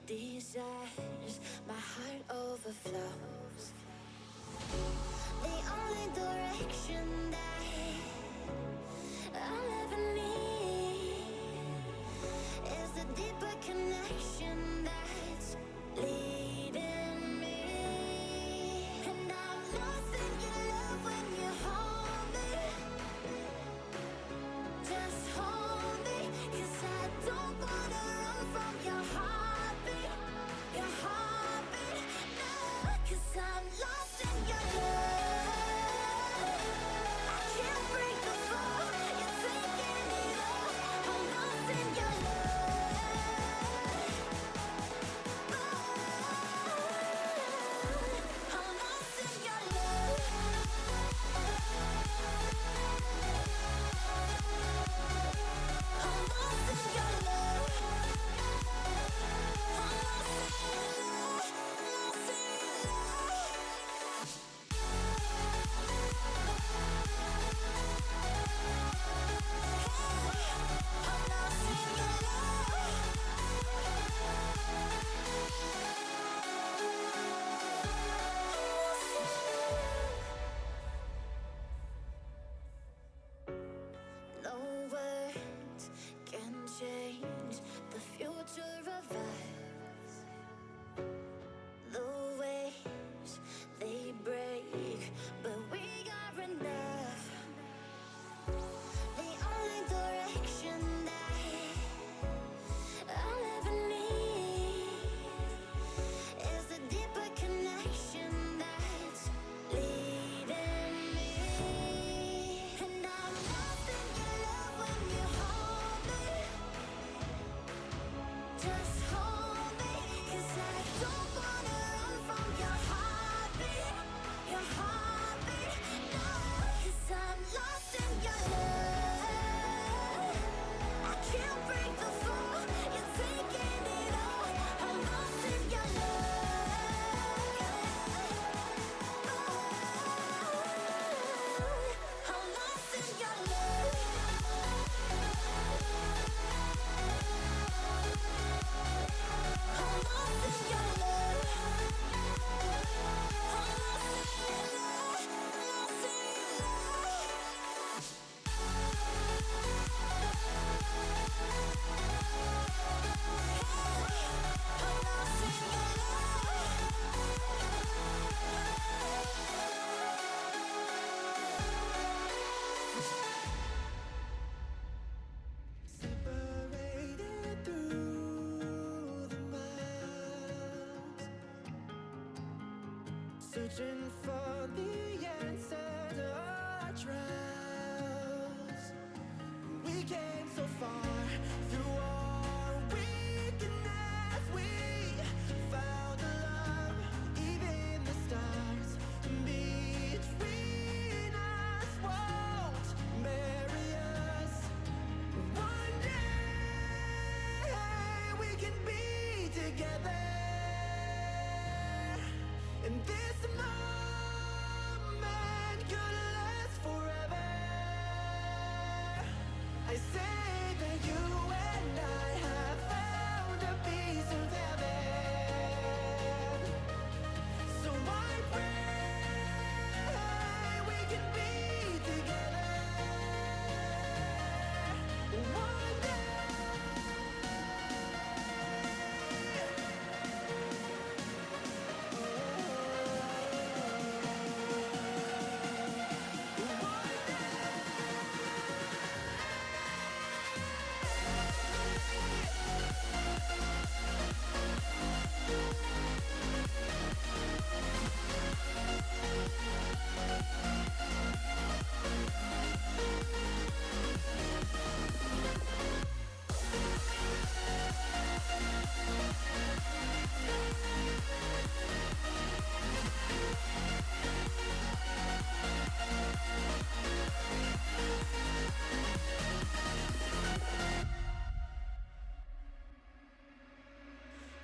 desires, my heart overflows. The only direction that I'll ever need is the deeper connection that's leading me. And I'm lost in your love when you hold me. Just hold me, 'cause I don't wanna run from your heartbeat. Your heartbeat, no, 'cause I'm lost in your love. I can't break the fall, you're taking it all. I'm lost in your love. Oh, I'm lost in your love. I'm lost in your love. I'm lost in your love. Lost in your love. I'm lost in your love. No words can change the future of us. The waves, they break, but we are enough. The only direction that I'll ever need is the deeper connection that's leading me. And I'm lost in your love when you hold me. Just hold me, 'cause I don't wanna run from your heartbeat. Your heartbeat, no, 'cause I'm lost in your love. I can't break the fall, you're taking it all. I'm lost in your love. I'm lost in your love. I'm lost in your love. I'm lost in your love. Lost in your love. I'm lost in your Separated through the miles, searching for the answer to our trials. We came so far through our weakness. We found a love, even the stars between us won't bury us. One day we can be together, and this moment could last forever. I say that you and I have found a piece of heaven, so I pray we can be together one day.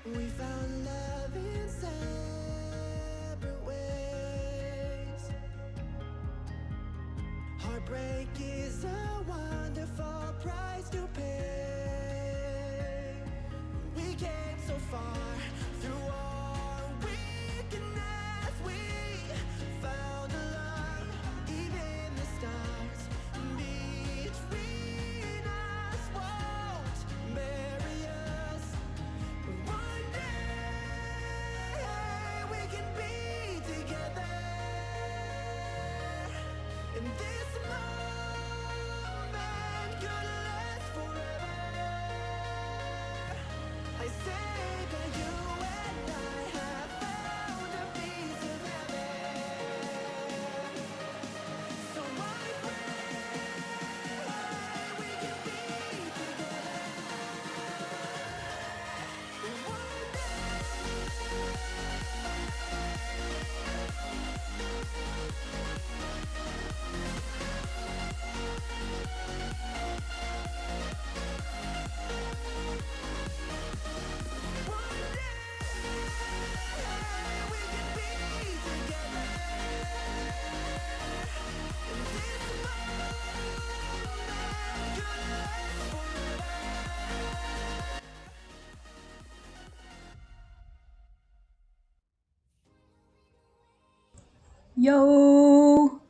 We found love in separate ways. Heartbreak is a wonderful price to pay. We came so far Yo!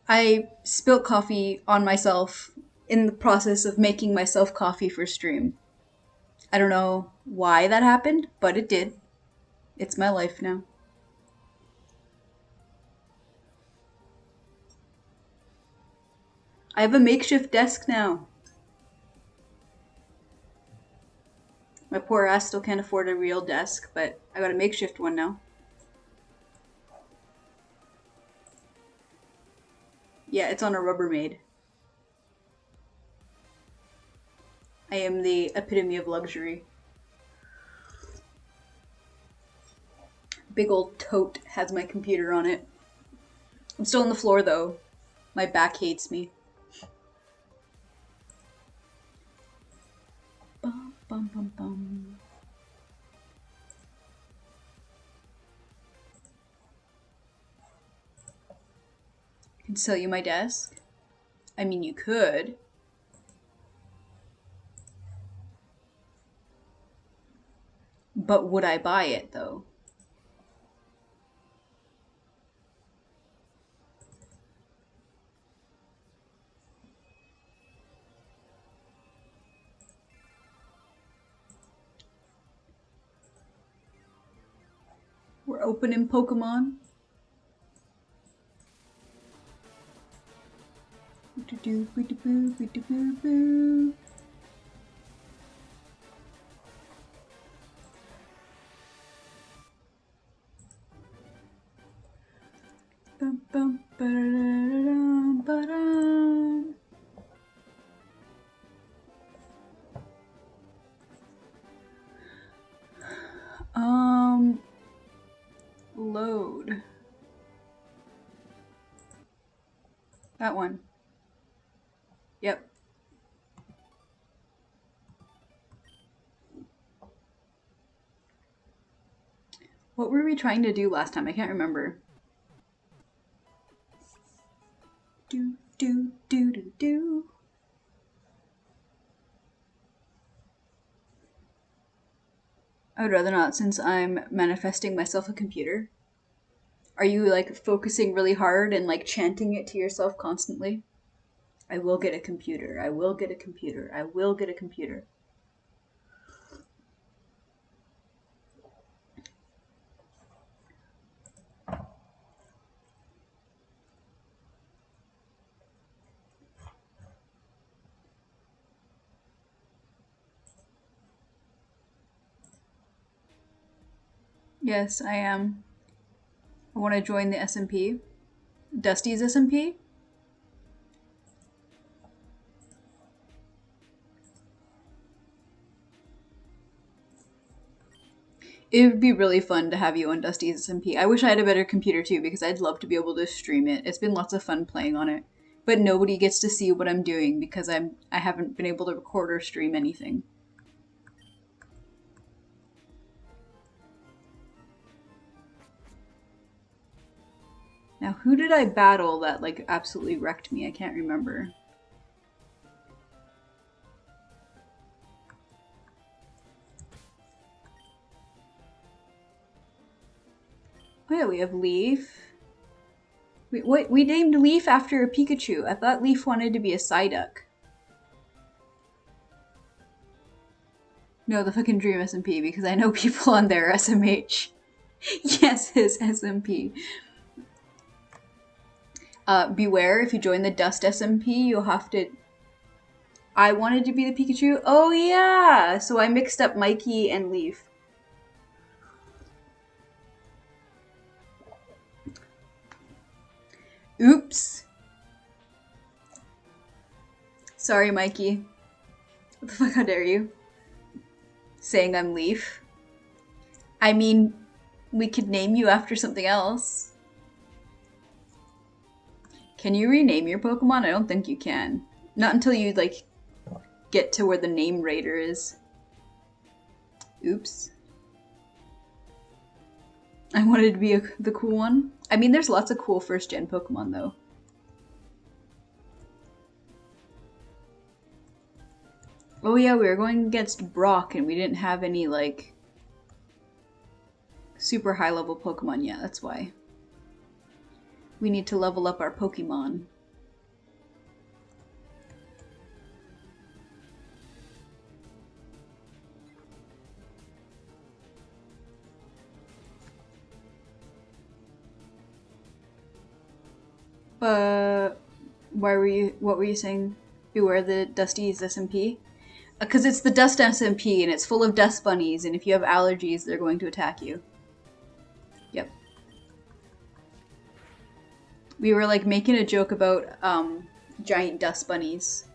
I spilt coffee on myself in the process of making myself coffee for stream. I don't know why that happened, but it did. It's my life now. I have a makeshift desk now. My poor ass still can't afford a real desk, but I got a makeshift one now. Yeah, it's on a Rubbermaid. I am the epitome of luxury. Big old tote has my computer on it. I'm still on the floor though. My back hates me. Bum, bum, bum, bum. I can sell you my desk. I mean, you could. But would I buy it though? We're opening Pokemon. Bum, bum, ba-da-da-da-dum, ba-dum. Load. That one. Yep. What were we trying to do last time? I can't remember. Do, do, do, do, do. I would rather not since I'm manifesting myself a computer. Are you like focusing really hard and like chanting it to yourself constantly? I will get a computer. I will get a computer. I will get a computer. Yes, I am. I want to join the SMP. Dusty's SMP? It would be really fun to have you on Dusty's SMP. I wish I had a better computer too because I'd love to be able to stream it. It's been lots of fun playing on it. But nobody gets to see what I'm doing because I haven't been able to record or stream anything. Now, who did I battle that like absolutely wrecked me? I can't remember. Oh yeah, we have Leaf. We named Leaf after a Pikachu. I thought Leaf wanted to be a Psyduck. No, the fucking Dream SMP because I know people on their SMH. Yes, his SMP. Beware, if you join the Dust SMP, you'll have to... I wanted to be the Pikachu? Oh yeah! So I mixed up Mikey and Leaf. Oops. Sorry, Mikey. What the fuck, how dare you? Saying I'm Leaf. I mean, we could name you after something else. Can you rename your Pokemon? I don't think you can. Not until you, like, get to where the name raider is. Oops. I wanted to be the cool one. I mean, there's lots of cool first-gen Pokemon, though. Oh yeah, we were going against Brock and we didn't have any, like, super high level Pokemon yet, that's why. We need to level up our Pokemon. What were you saying? Beware the Dusty's SMP? Because it's the Dust SMP and it's full of dust bunnies, and if you have allergies, they're going to attack you. Yep. We were like making a joke about giant dust bunnies.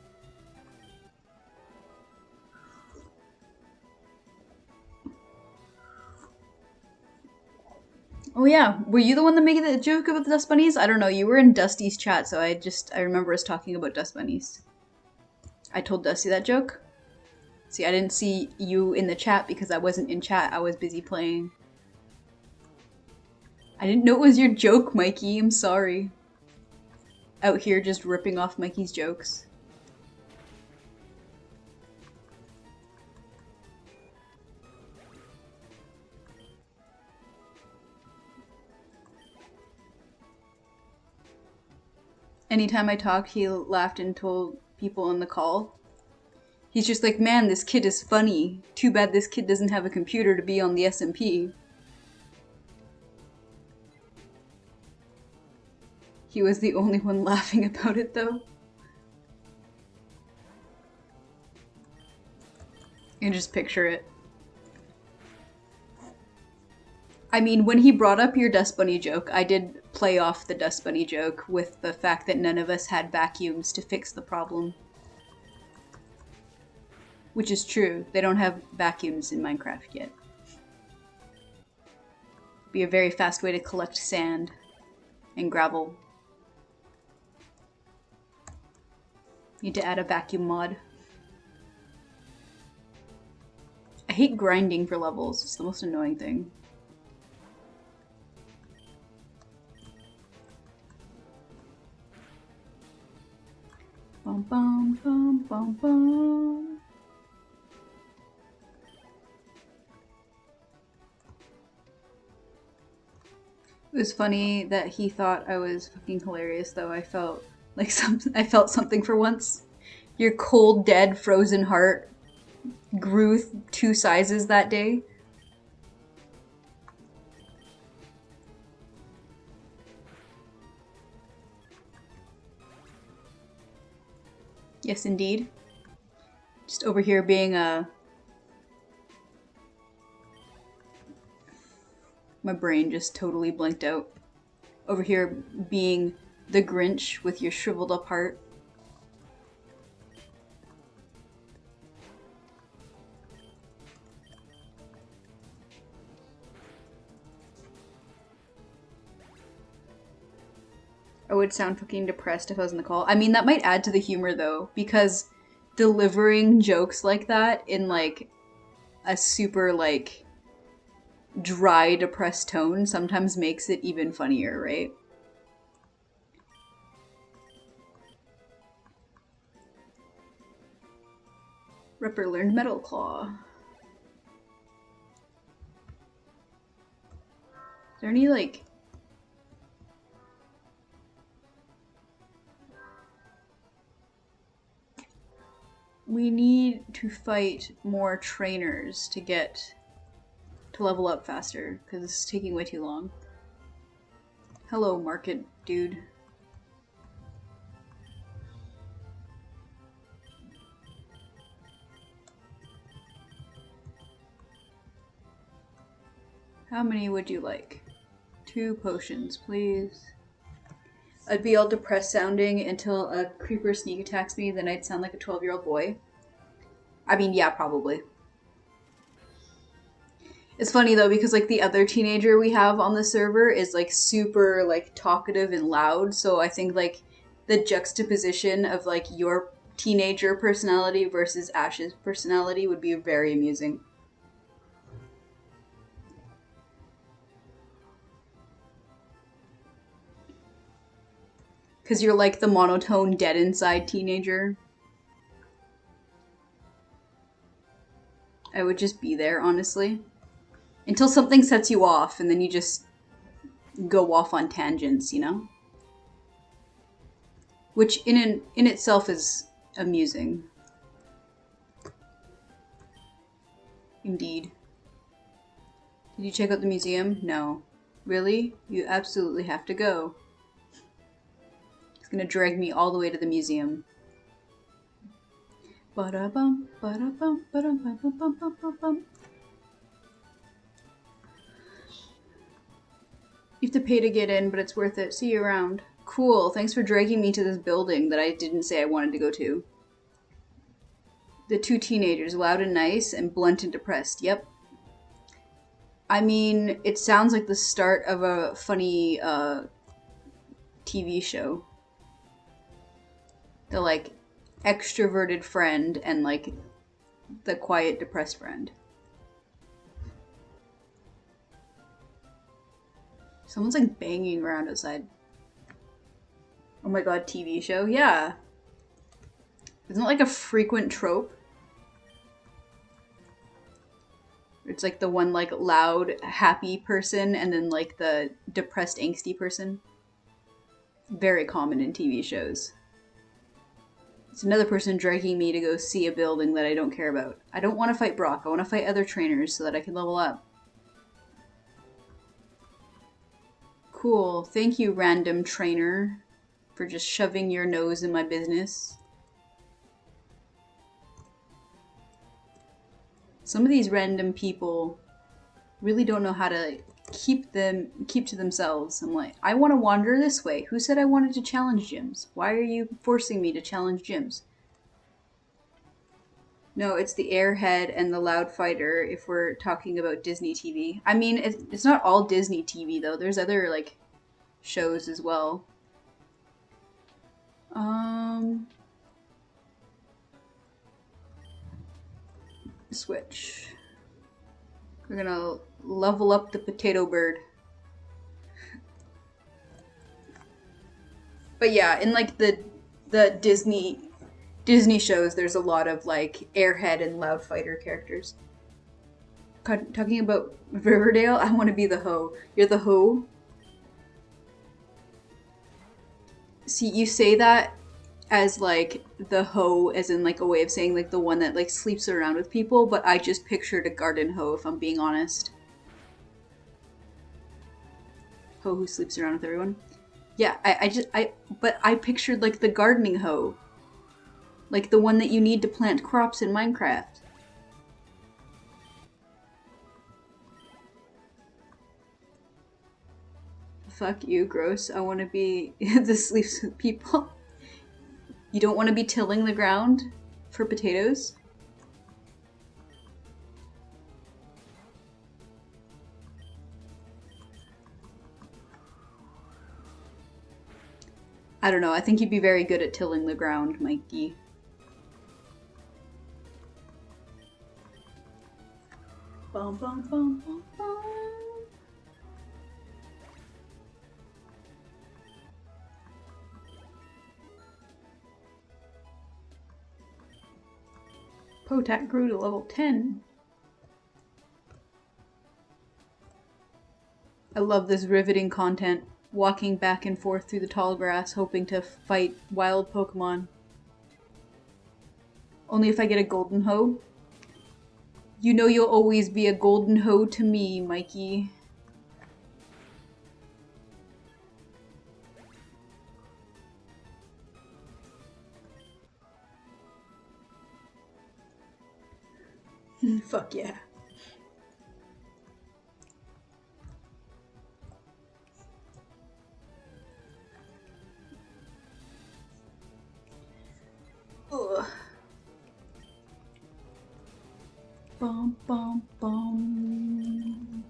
Oh yeah, were you the one that made the joke about the dust bunnies? I don't know. You were in Dusty's chat, so I remember us talking about dust bunnies. I told Dusty that joke. See, I didn't see you in the chat because I wasn't in chat. I was busy playing. I didn't know it was your joke, Mikey. I'm sorry. Out here just ripping off Mikey's jokes. Anytime I talked, he laughed and told people on the call. He's just like, man, this kid is funny. Too bad this kid doesn't have a computer to be on the SMP. He was the only one laughing about it, though. You can just picture it. I mean, when he brought up your dust bunny joke, I did play off the dust bunny joke with the fact that none of us had vacuums to fix the problem. Which is true. They don't have vacuums in Minecraft yet. Be a very fast way to collect sand and gravel. Need to add a vacuum mod. I hate grinding for levels. It's the most annoying thing. Bum bum bum bum bum. It was funny that he thought I was fucking hilarious, though. I felt like I felt something for once. Your cold, dead, frozen heart grew 2 sizes that day. Yes, indeed. Just over here being a... My brain just totally blanked out. Over here being the Grinch with your shriveled up heart. I would sound fucking depressed if I was in the call. I mean, that might add to the humor though, because delivering jokes like that in like a super like dry, depressed tone sometimes makes it even funnier, right? Ripper learned Metal Claw. Is there any like... We need to fight more trainers to get to level up faster, because this is taking way too long. Hello, market dude. How many would you like? 2 potions, please. I'd be all depressed sounding until a creeper sneak attacks me, then I'd sound like a 12-year-old boy. I mean, yeah, probably. It's funny though, because like the other teenager we have on the server is like super like talkative and loud, so I think like the juxtaposition of like your teenager personality versus Ash's personality would be very amusing. Because you're like the monotone, dead inside teenager. I would just be there, honestly. Until something sets you off, and then you just go off on tangents, you know? Which in itself is amusing. Indeed. Did you check out the museum? No. Really? You absolutely have to go. It's gonna drag me all the way to the museum. Ba-da-bum, ba-da-bum, ba-dum, ba-bum, bum, bum, bum, bum. You have to pay to get in, but it's worth it. See you around. Cool, thanks for dragging me to this building that I didn't say I wanted to go to. The two teenagers, loud and nice, and blunt and depressed. Yep. I mean, it sounds like the start of a funny TV show. The, like, extroverted friend and, like, the quiet, depressed friend. Someone's, like, banging around outside. Oh my god, TV show? Yeah. Isn't it, like, a frequent trope? It's like the one like loud, happy person and then like the depressed, angsty person. Very common in TV shows. It's another person dragging me to go see a building that I don't care about. I don't want to fight Brock. I want to fight other trainers so that I can level up. Cool. Thank you, random trainer, for just shoving your nose in my business. Some of these random people really don't know how to keep to themselves. I'm like, I want to wander this way. Who said I wanted to challenge gyms? Why are you forcing me to challenge gyms? No, it's the airhead and the loud fighter if we're talking about Disney TV. I mean, it's not all Disney TV though. There's other like shows as well. Switch. We're gonna level up the potato bird. But yeah, in like the Disney shows, there's a lot of like airhead and loud fighter characters. Talking about Riverdale, I want to be the hoe. You're the hoe? See, you say that as like the hoe, as in like a way of saying like the one that like sleeps around with people, but I just pictured a garden hoe, if I'm being honest. Hoe who sleeps around with everyone. Yeah, but I pictured like the gardening hoe. Like the one that you need to plant crops in Minecraft. Fuck you, gross. I want to be the sleeps with people. You don't want to be tilling the ground for potatoes? I don't know. I think you'd be very good at tilling the ground, Mikey. Bum, bum, bum, bum, bum. Potat grew to level 10. I love this riveting content. Walking back and forth through the tall grass, hoping to fight wild Pokemon. Only if I get a golden hoe. You know you'll always be a golden hoe to me, Mikey. Fuck yeah. Ugh. Bum, bum, bum.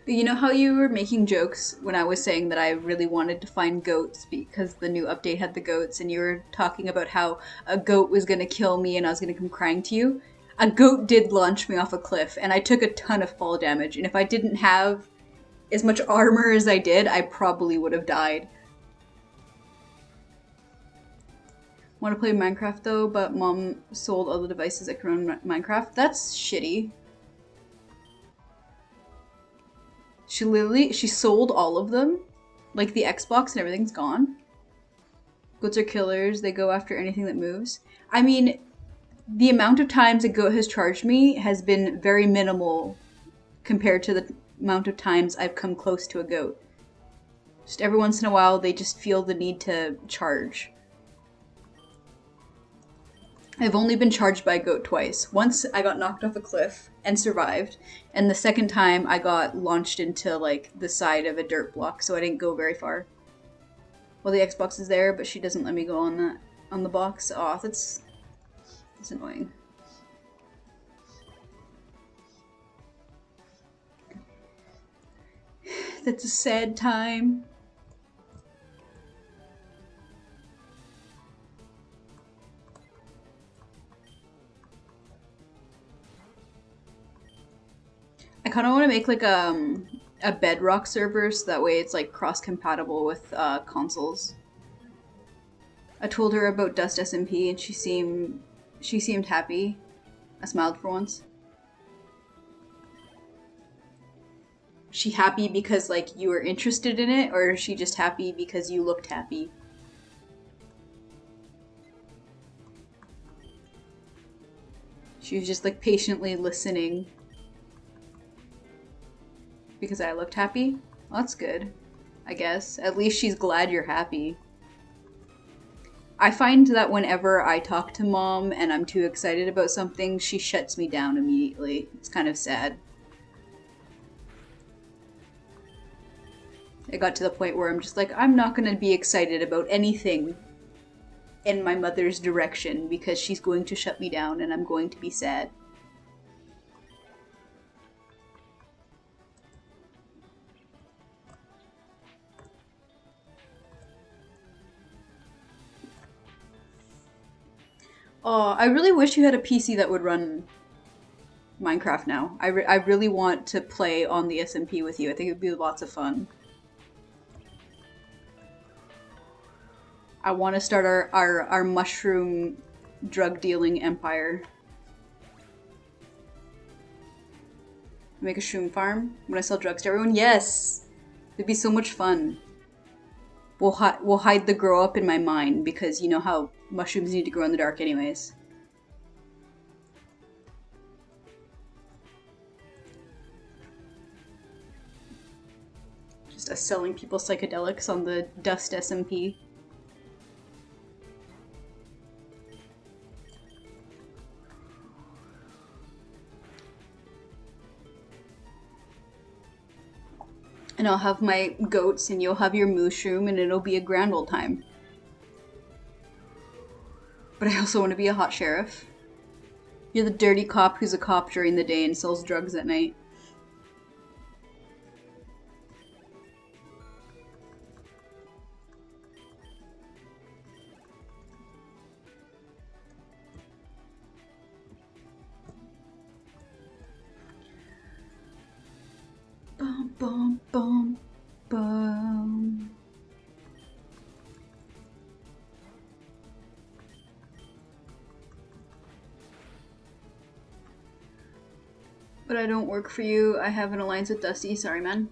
You know how you were making jokes when I was saying that I really wanted to find goats because the new update had the goats, and you were talking about how a goat was going to kill me and I was going to come crying to you? A goat did launch me off a cliff, and I took a ton of fall damage, and if I didn't have as much armor as I did, I probably would have died. Want to play Minecraft though, but mom sold all the devices that can run Minecraft. That's shitty. She sold all of them. Like the Xbox and everything's gone. Goats are killers. They go after anything that moves. I mean, the amount of times a goat has charged me has been very minimal compared to the amount of times I've come close to a goat. Just every once in a while, they just feel the need to charge. I've only been charged by a goat twice. Once I got knocked off a cliff and survived, and the second time I got launched into like the side of a dirt block, so I didn't go very far. Well, the Xbox is there, but she doesn't let me go on the box. Oh, that's annoying. That's a sad time. I kind of want to make like a Bedrock server so that way it's like cross-compatible with consoles. I told her about Dust SMP and she seemed happy. I smiled for once. She happy because like you were interested in it, or is she just happy because you looked happy? She was just like patiently listening because I looked happy. Well, that's good, I guess. At least she's glad you're happy. I find that whenever I talk to mom and I'm too excited about something, she shuts me down immediately. It's kind of sad. It got to the point where I'm just like, I'm not going to be excited about anything in my mother's direction because she's going to shut me down and I'm going to be sad. Oh, I really wish you had a PC that would run Minecraft now. I really want to play on the SMP with you. I think it would be lots of fun. I want to start our mushroom drug dealing empire. Make a shroom farm when I sell drugs to everyone? Yes! It'd be so much fun. We'll hide the grow up in my mind because you know how mushrooms need to grow in the dark anyways. Just us selling people psychedelics on the Dust SMP. And I'll have my goats and you'll have your mushroom and it'll be a grand old time. But I also want to be a hot sheriff. You're the dirty cop who's a cop during the day and sells drugs at night. Bum, bum, bum, bum. But I don't work for you. I have an alliance with Dusty. Sorry, man.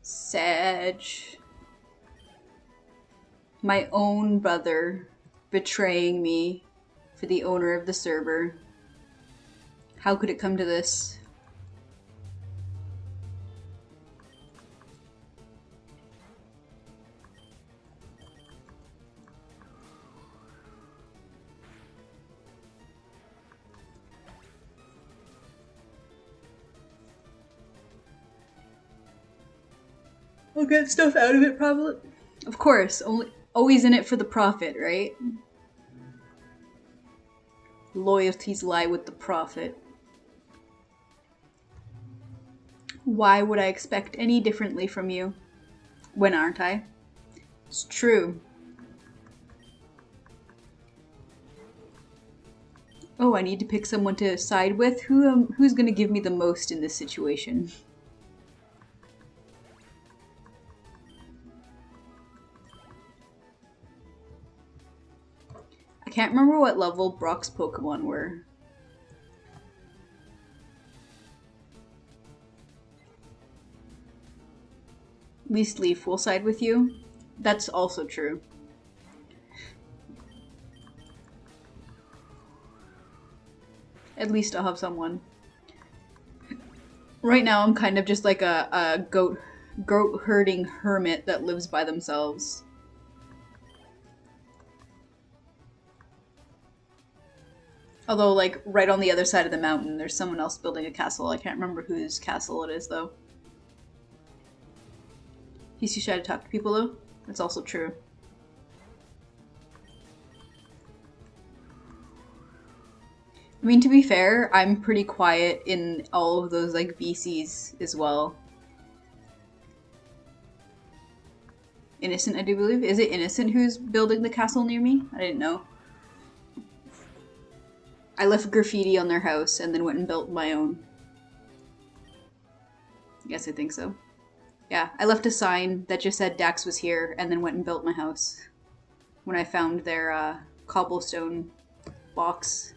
Sag. My own brother betraying me for the owner of the server. How could it come to this? I'll get stuff out of it, probably. Of course, always in it for the profit, right? Loyalties lie with the profit. Why would I expect any differently from you? When aren't I? It's true. Oh, I need to pick someone to side with? Who's gonna give me the most in this situation? can't remember what level Brock's Pokemon were. Least Leaf will side with you. That's also true. At least I'll have someone. Right now I'm kind of just like a goat herding hermit that lives by themselves. Although, like, right on the other side of the mountain, there's someone else building a castle. I can't remember whose castle it is, though. He's too shy to talk to people, though? That's also true. I mean, to be fair, I'm pretty quiet in all of those, like, VCs as well. Innocent, I do believe. Is it Innocent who's building the castle near me? I didn't know. I left graffiti on their house and then went and built my own. Yes, I think so. Yeah, I left a sign that just said Dax was here and then went and built my house. When I found their cobblestone box.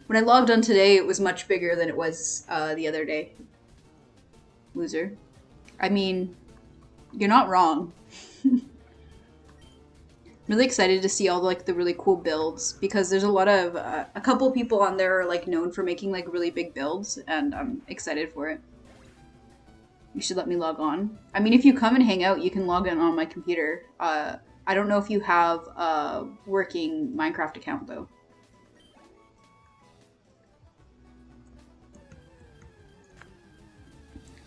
When I logged on today, it was much bigger than it was the other day. Loser. I mean, you're not wrong. I'm really excited to see all like the really cool builds because there's a lot of a couple people on there are like known for making like really big builds, and I'm excited for it. You should let me log on. I mean, if you come and hang out, you can log in on my computer. I don't know if you have a working Minecraft account though.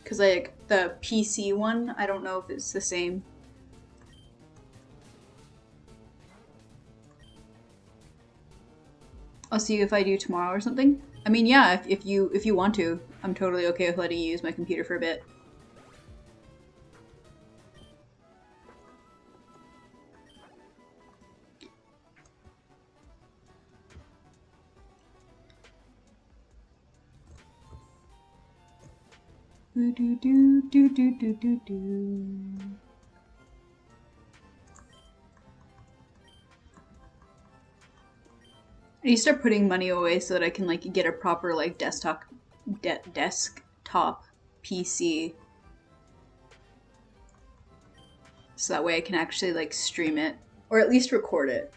Because like the PC one, I don't know if it's the same. I'll see you if I do tomorrow or something. I mean, yeah, if you want to, I'm totally okay with letting you use my computer for a bit. Do do do do do do do do. I need to start putting money away so that I can like get a proper like desktop PC. So that way I can actually like stream it or at least record it.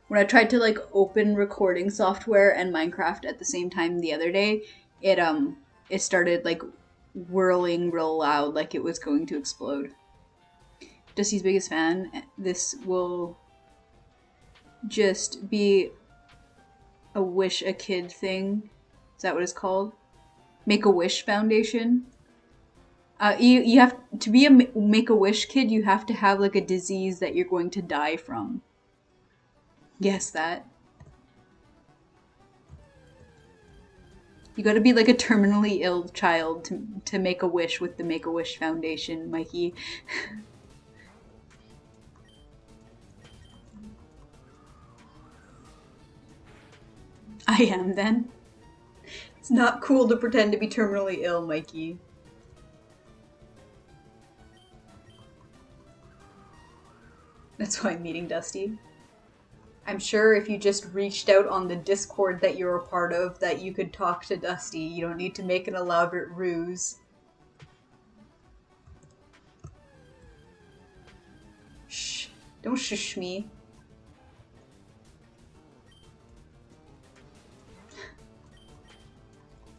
When I tried to like open recording software and Minecraft at the same time the other day, it started like whirling real loud like it was going to explode. Dusty's biggest fan. This will just be a Wish a Kid thing. Is that what it's called? Make-A-Wish Foundation. You have to be a Make-A-Wish kid, you have to have like a disease that you're going to die from. Yes, that. You gotta be like a terminally ill child to make a wish with the Make-A-Wish Foundation, Mikey. I am then. It's not cool to pretend to be terminally ill, Mikey. That's why I'm meeting Dusty. I'm sure if you just reached out on the Discord that you're a part of, that you could talk to Dusty. You don't need to make an elaborate ruse. Shh. Don't shush me.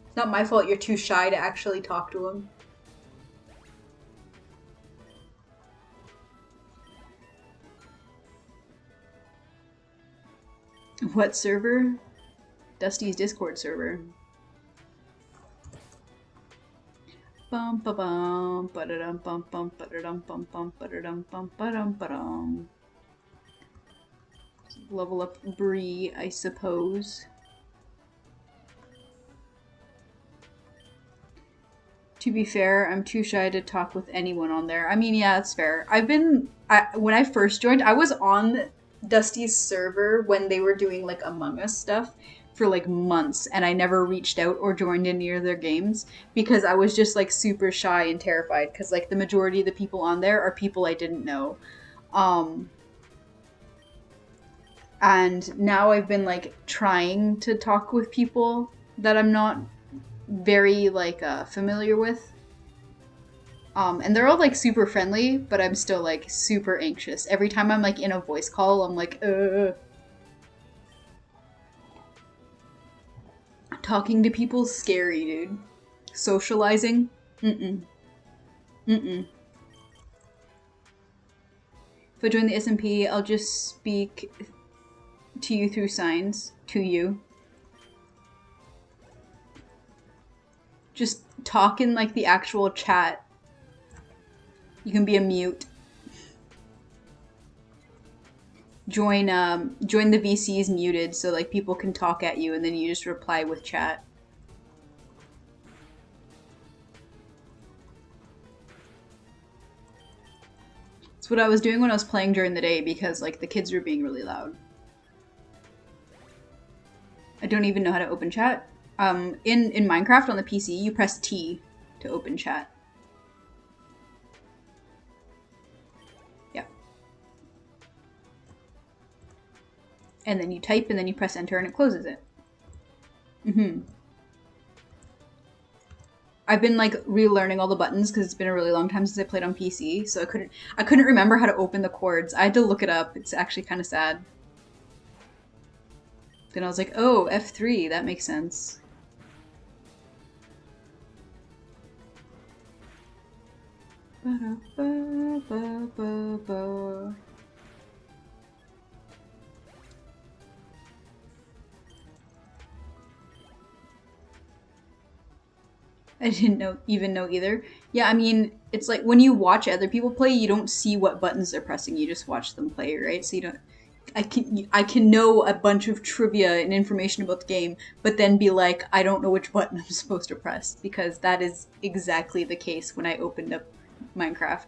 It's not my fault you're too shy to actually talk to him. What server? Dusty's Discord server. Bum ba bum ba da dum bum bum ba da dum bum bum ba da dum bum ba dum ba dum. Level up Bree, I suppose. To be fair, I'm too shy to talk with anyone on there. I mean, yeah, it's fair. When I first joined, I was on Dusty's server when they were doing like Among Us stuff for like months, and I never reached out or joined any of their games because I was just like super shy and terrified because like the majority of the people on there are people I didn't know. And now I've been like trying to talk with people that I'm not very like familiar with. And they're all like super friendly, but I'm still like super anxious. Every time I'm like in a voice call, I'm like, Talking to people's scary, dude. Socializing? Mm-mm. Mm-mm. If I join the SMP, I'll just speak to you through signs. To you. Just talk in like the actual chat. You can be a mute. Join the VCs muted so like people can talk at you and then you just reply with chat. That's what I was doing when I was playing during the day because like the kids were being really loud. I don't even know how to open chat. In Minecraft on the PC, you press T to open chat. Yeah. And then you type and then you press enter and it closes it. I've been like relearning all the buttons because it's been a really long time since I played on PC, so I couldn't remember how to open the chords. I had to look it up. It's actually kind of sad. Then I was like, oh, F3, that makes sense. I didn't even know either. Yeah, I mean, it's like when you watch other people play, you don't see what buttons they're pressing. You just watch them play, right? So you don't. I can know a bunch of trivia and information about the game, but then be like, I don't know which button I'm supposed to press because that is exactly the case when I opened up Minecraft.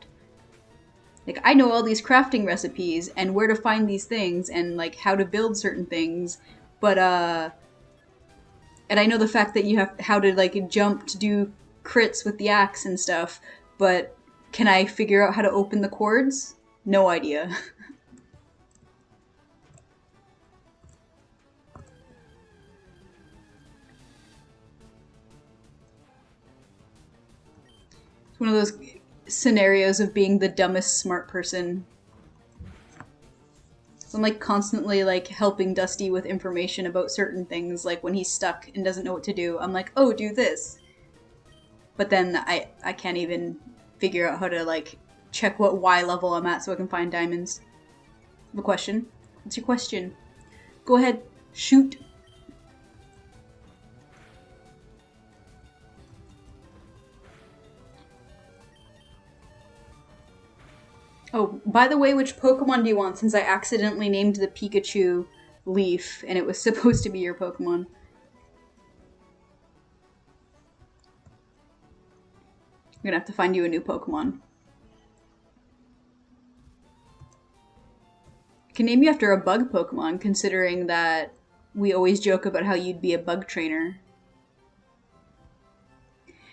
Like I know all these crafting recipes and where to find these things and like how to build certain things, but and I know the fact that you have how to like jump to do crits with the axe and stuff, but can I figure out how to open the chords? No idea. It's one of those scenarios of being the dumbest smart person. So I'm like constantly like helping Dusty with information about certain things, like when he's stuck and doesn't know what to do. I'm like, oh, do this. But then I can't even figure out how to like check what Y level I'm at so I can find diamonds. I have a question. What's your question? Go ahead, shoot. Oh, by the way, which Pokemon do you want? Since I accidentally named the Pikachu Leaf and it was supposed to be your Pokemon. I'm gonna have to find you a new Pokemon. I can name you after a bug Pokemon, considering that we always joke about how you'd be a bug trainer.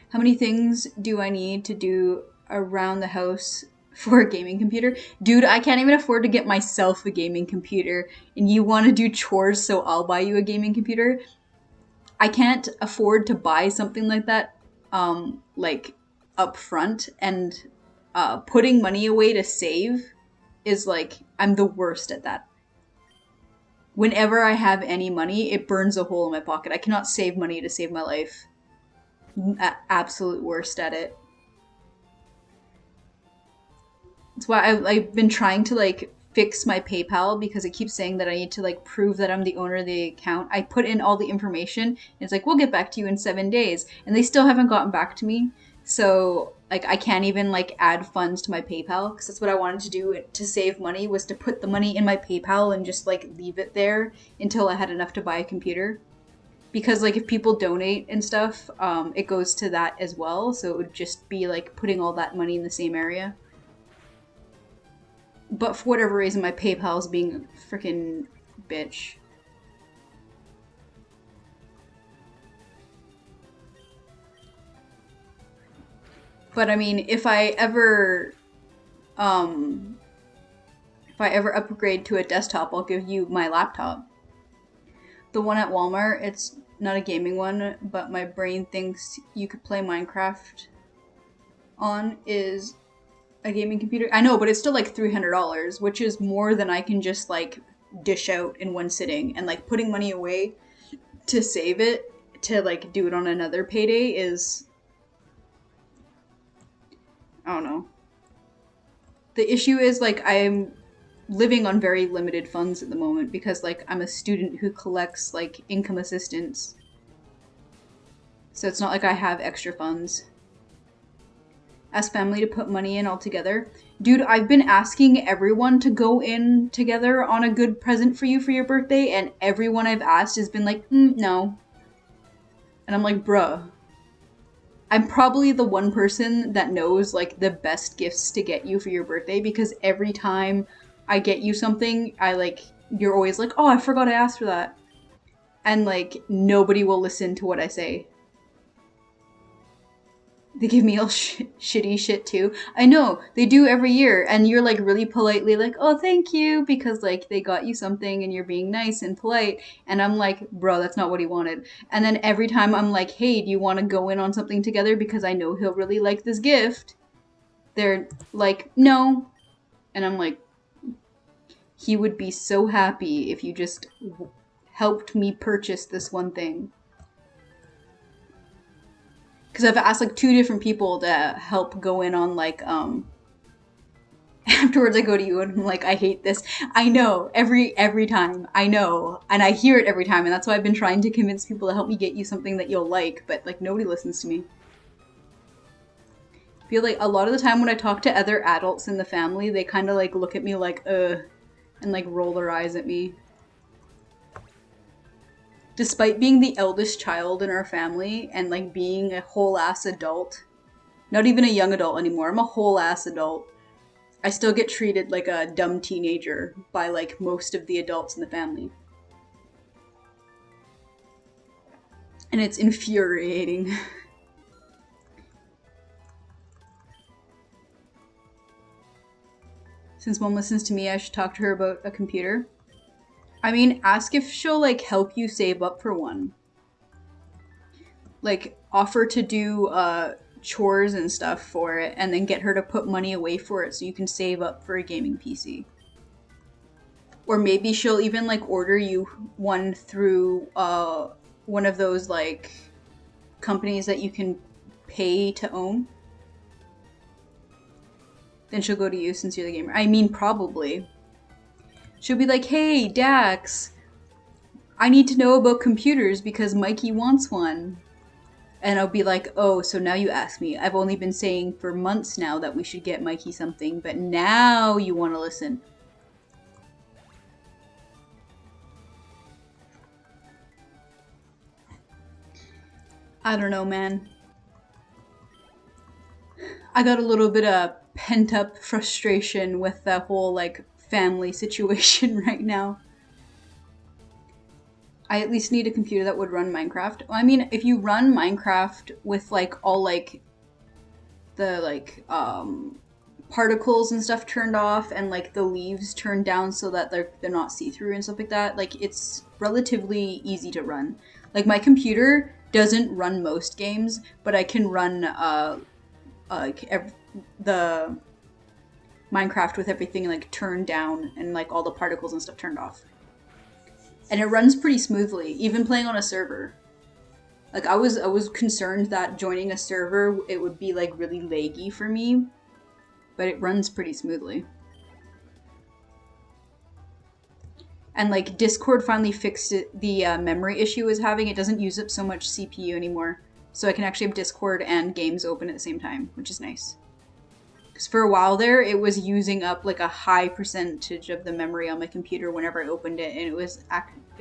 How many things do I need to do around the house for a gaming computer? Dude, I can't even afford to get myself a gaming computer, and you want to do chores so I'll buy you a gaming computer? I can't afford to buy something like that, like up front, and putting money away to save is like, I'm the worst at that. Whenever I have any money, it burns a hole in my pocket. I cannot save money to save my life. Absolute worst at it. That's why I've been trying to like fix my PayPal because it keeps saying that I need to like prove that I'm the owner of the account. I put in all the information and it's like, we'll get back to you in 7 days. And they still haven't gotten back to me. So like I can't even like add funds to my PayPal because that's what I wanted to do to save money, was to put the money in my PayPal and just like leave it there until I had enough to buy a computer. Because like if people donate and stuff, it goes to that as well. So it would just be like putting all that money in the same area. But for whatever reason, my PayPal's being a freaking bitch. But I mean, if I I ever upgrade to a desktop, I'll give you my laptop. The one at Walmart, it's not a gaming one, but my brain thinks you could play Minecraft on, is a gaming computer. I know, but it's still like $300, which is more than I can just like dish out in one sitting. And like putting money away to save it, to like do it on another payday is, I don't know. The issue is like I'm living on very limited funds at the moment because like I'm a student who collects like income assistance. So it's not like I have extra funds. Ask family to put money in all together. Dude, I've been asking everyone to go in together on a good present for you for your birthday, and everyone I've asked has been like, no. And I'm like, bruh. I'm probably the one person that knows like the best gifts to get you for your birthday, because every time I get you something, you're always like, oh, I forgot I asked for that. And like, nobody will listen to what I say. They give me all shitty shit too. I know, they do every year, and you're like really politely like, oh, thank you, because like they got you something and you're being nice and polite. And I'm like, bro, that's not what he wanted. And then every time I'm like, hey, do you want to go in on something together because I know he'll really like this gift? They're like, no. And I'm like, he would be so happy if you just helped me purchase this one thing. Because I've asked like 2 different people to help go in on like, afterwards I go to you and I'm like, I hate this. I know, every time, I know. And I hear it every time, and that's why I've been trying to convince people to help me get you something that you'll like, but like nobody listens to me. I feel like a lot of the time when I talk to other adults in the family, they kind of like look at me like, and like roll their eyes at me. Despite being the eldest child in our family and like being a whole ass adult, not even a young adult anymore, I'm a whole ass adult, I still get treated like a dumb teenager by like most of the adults in the family. And it's infuriating. Since mom listens to me, I should talk to her about a computer. I mean, ask if she'll like help you save up for one. Like offer to do chores and stuff for it, and then get her to put money away for it so you can save up for a gaming PC. Or maybe she'll even like order you one through one of those like companies that you can pay to own. Then she'll go to you since you're the gamer. I mean, probably. She'll be like, hey, Dax, I need to know about computers because Mikey wants one. And I'll be like, oh, so now you ask me. I've only been saying for months now that we should get Mikey something, but now you want to listen. I don't know, man. I got a little bit of pent-up frustration with that whole, like, family situation right now. I at least need a computer that would run Minecraft. I mean, if you run Minecraft with like all like the like particles and stuff turned off and like the leaves turned down so that they're not see-through and stuff like that, like it's relatively easy to run. Like my computer doesn't run most games, but I can run the Minecraft with everything like turned down and like all the particles and stuff turned off. And it runs pretty smoothly, even playing on a server. Like I was concerned that joining a server it would be like really laggy for me, but it runs pretty smoothly. And like Discord finally fixed the memory issue I was having. It doesn't use up so much CPU anymore, so I can actually have Discord and games open at the same time, which is nice. Because for a while there, it was using up like a high percentage of the memory on my computer whenever I opened it, and it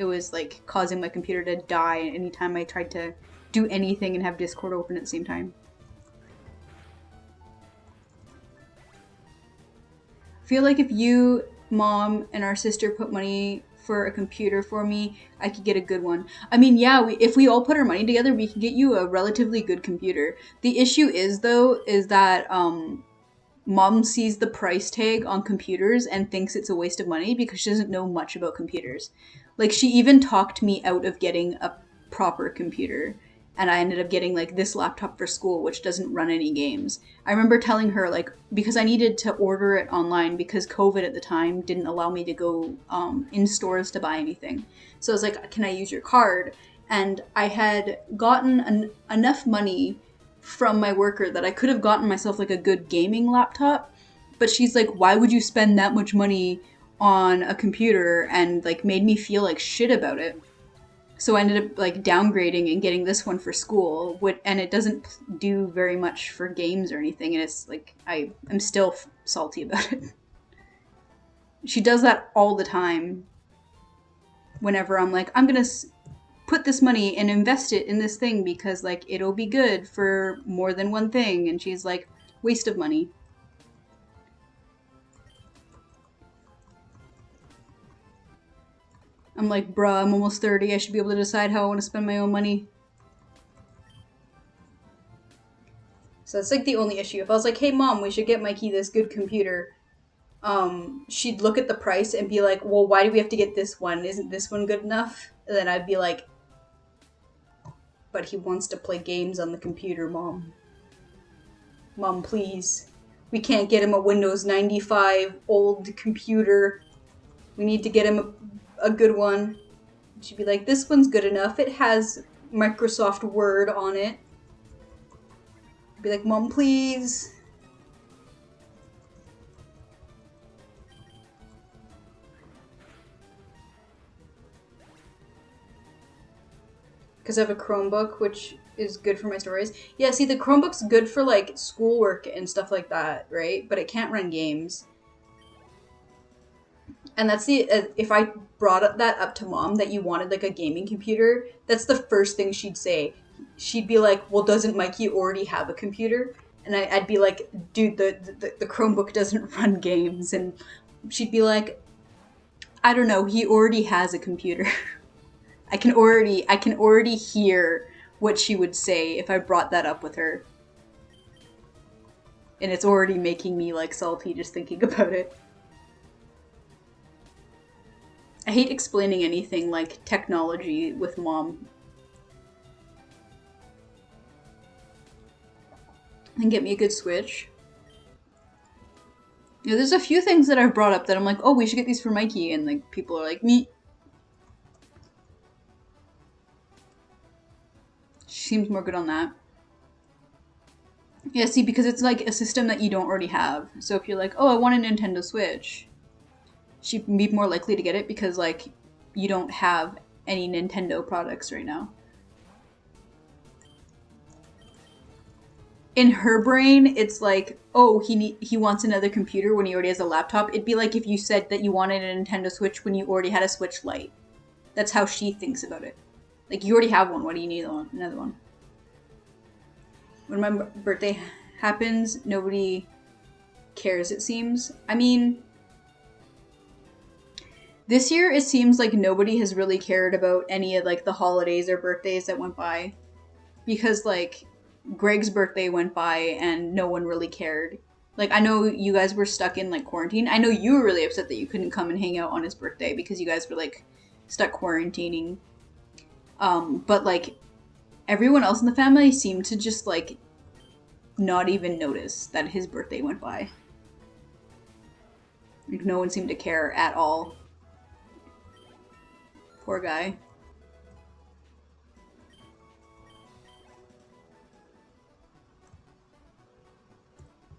was like causing my computer to die anytime I tried to do anything and have Discord open at the same time. I feel like if you, mom, and our sister put money for a computer for me, I could get a good one. I mean, yeah, if we all put our money together, we can get you a relatively good computer. The issue is, though, is that Mom sees the price tag on computers and thinks it's a waste of money because she doesn't know much about computers. Like, she even talked me out of getting a proper computer, and I ended up getting like this laptop for school, which doesn't run any games. I remember telling her, like, because I needed to order it online because COVID at the time didn't allow me to go in stores to buy anything. So I was like, can I use your card? And I had gotten enough money from my worker that I could have gotten myself like a good gaming laptop. But she's like, why would you spend that much money on a computer, and like made me feel like shit about it. So I ended up like downgrading and getting this one for school, and it doesn't do very much for games or anything, and it's like I'm still salty about it. She does that all the time. Whenever I'm like, I'm gonna put this money and invest it in this thing because like it'll be good for more than one thing, and she's like, waste of money. I'm like, bruh, I'm almost 30. I should be able to decide how I want to spend my own money. So that's like the only issue. If I was like, hey mom, we should get Mikey this good computer, she'd look at the price and be like, well, why do we have to get this one? Isn't this one good enough? And then I'd be like, but he wants to play games on the computer, mom. Mom, please. We can't get him a Windows 95 old computer. We need to get him a good one. She'd be like, this one's good enough. It has Microsoft Word on it. I'd be like, mom, please. Because I have a Chromebook, which is good for my stories. Yeah, see, the Chromebook's good for like schoolwork and stuff like that, right? But it can't run games. And that's the if I brought that up to mom that you wanted like a gaming computer, that's the first thing she'd say. She'd be like, "Well, doesn't Mikey already have a computer?" And I'd be like, "Dude, the Chromebook doesn't run games." And she'd be like, "I don't know. He already has a computer." I can already hear what she would say if I brought that up with her. And it's already making me like salty just thinking about it. I hate explaining anything like technology with mom. And get me a good Switch. You know, there's a few things that I've brought up that I'm like, oh, we should get these for Mikey, and like people are like, me. She seems more good on that. Yeah, see, because it's like a system that you don't already have. So if you're like, oh, I want a Nintendo Switch, she'd be more likely to get it because like you don't have any Nintendo products right now. In her brain, it's like, oh, he wants another computer when he already has a laptop. It'd be like if you said that you wanted a Nintendo Switch when you already had a Switch Lite. That's how she thinks about it. Like, you already have one. Why do you need another one? When my birthday happens, nobody cares, it seems. I mean, this year it seems like nobody has really cared about any of like the holidays or birthdays that went by. Because like Greg's birthday went by and no one really cared. Like, I know you guys were stuck in like quarantine. I know you were really upset that you couldn't come and hang out on his birthday because you guys were like stuck quarantining. But like everyone else in the family seemed to just like not even notice that his birthday went by. Like, no one seemed to care at all. Poor guy.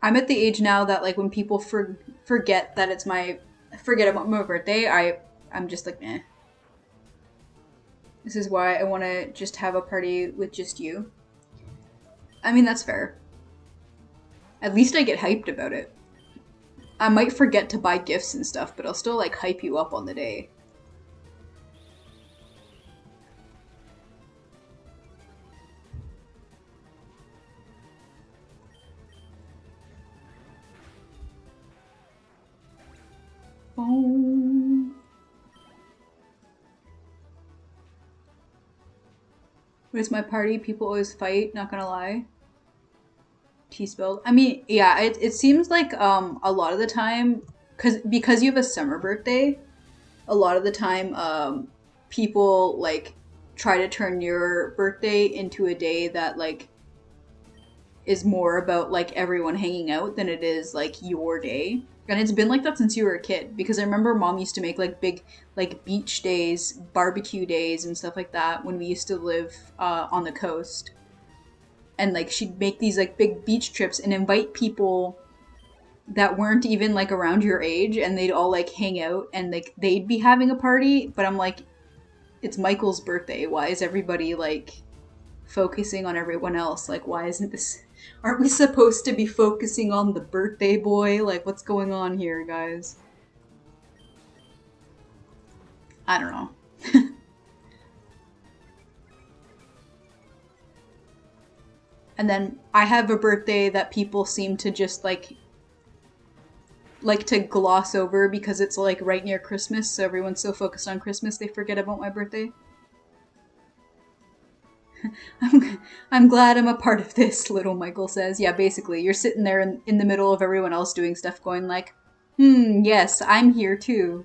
I'm at the age now that like when people forget that it's forget about my birthday, I'm just like, eh. This is why I want to just have a party with just you. I mean, that's fair. At least I get hyped about it. I might forget to buy gifts and stuff, but I'll still like hype you up on the day. Boom. When it's my party, people always fight, not gonna lie. T spelled. I mean, yeah, it seems like a lot of the time, because you have a summer birthday, a lot of the time people like try to turn your birthday into a day that like is more about like everyone hanging out than it is like your day. And it's been like that since you were a kid, because I remember mom used to make like big like beach days, barbecue days and stuff like that when we used to live on the coast. And like she'd make these like big beach trips and invite people that weren't even like around your age, and they'd all like hang out and like they'd be having a party, but I'm like, it's Michael's birthday. Why is everybody like focusing on everyone else? Like, why isn't this, aren't we supposed to be focusing on the birthday boy? Like, what's going on here, guys? I don't know. And then I have a birthday that people seem to just like to gloss over because it's like right near Christmas, so everyone's so focused on Christmas they forget about my birthday. I'm glad I'm a part of this, little Michael says. Yeah, basically, you're sitting there in the middle of everyone else doing stuff going like, yes, I'm here too.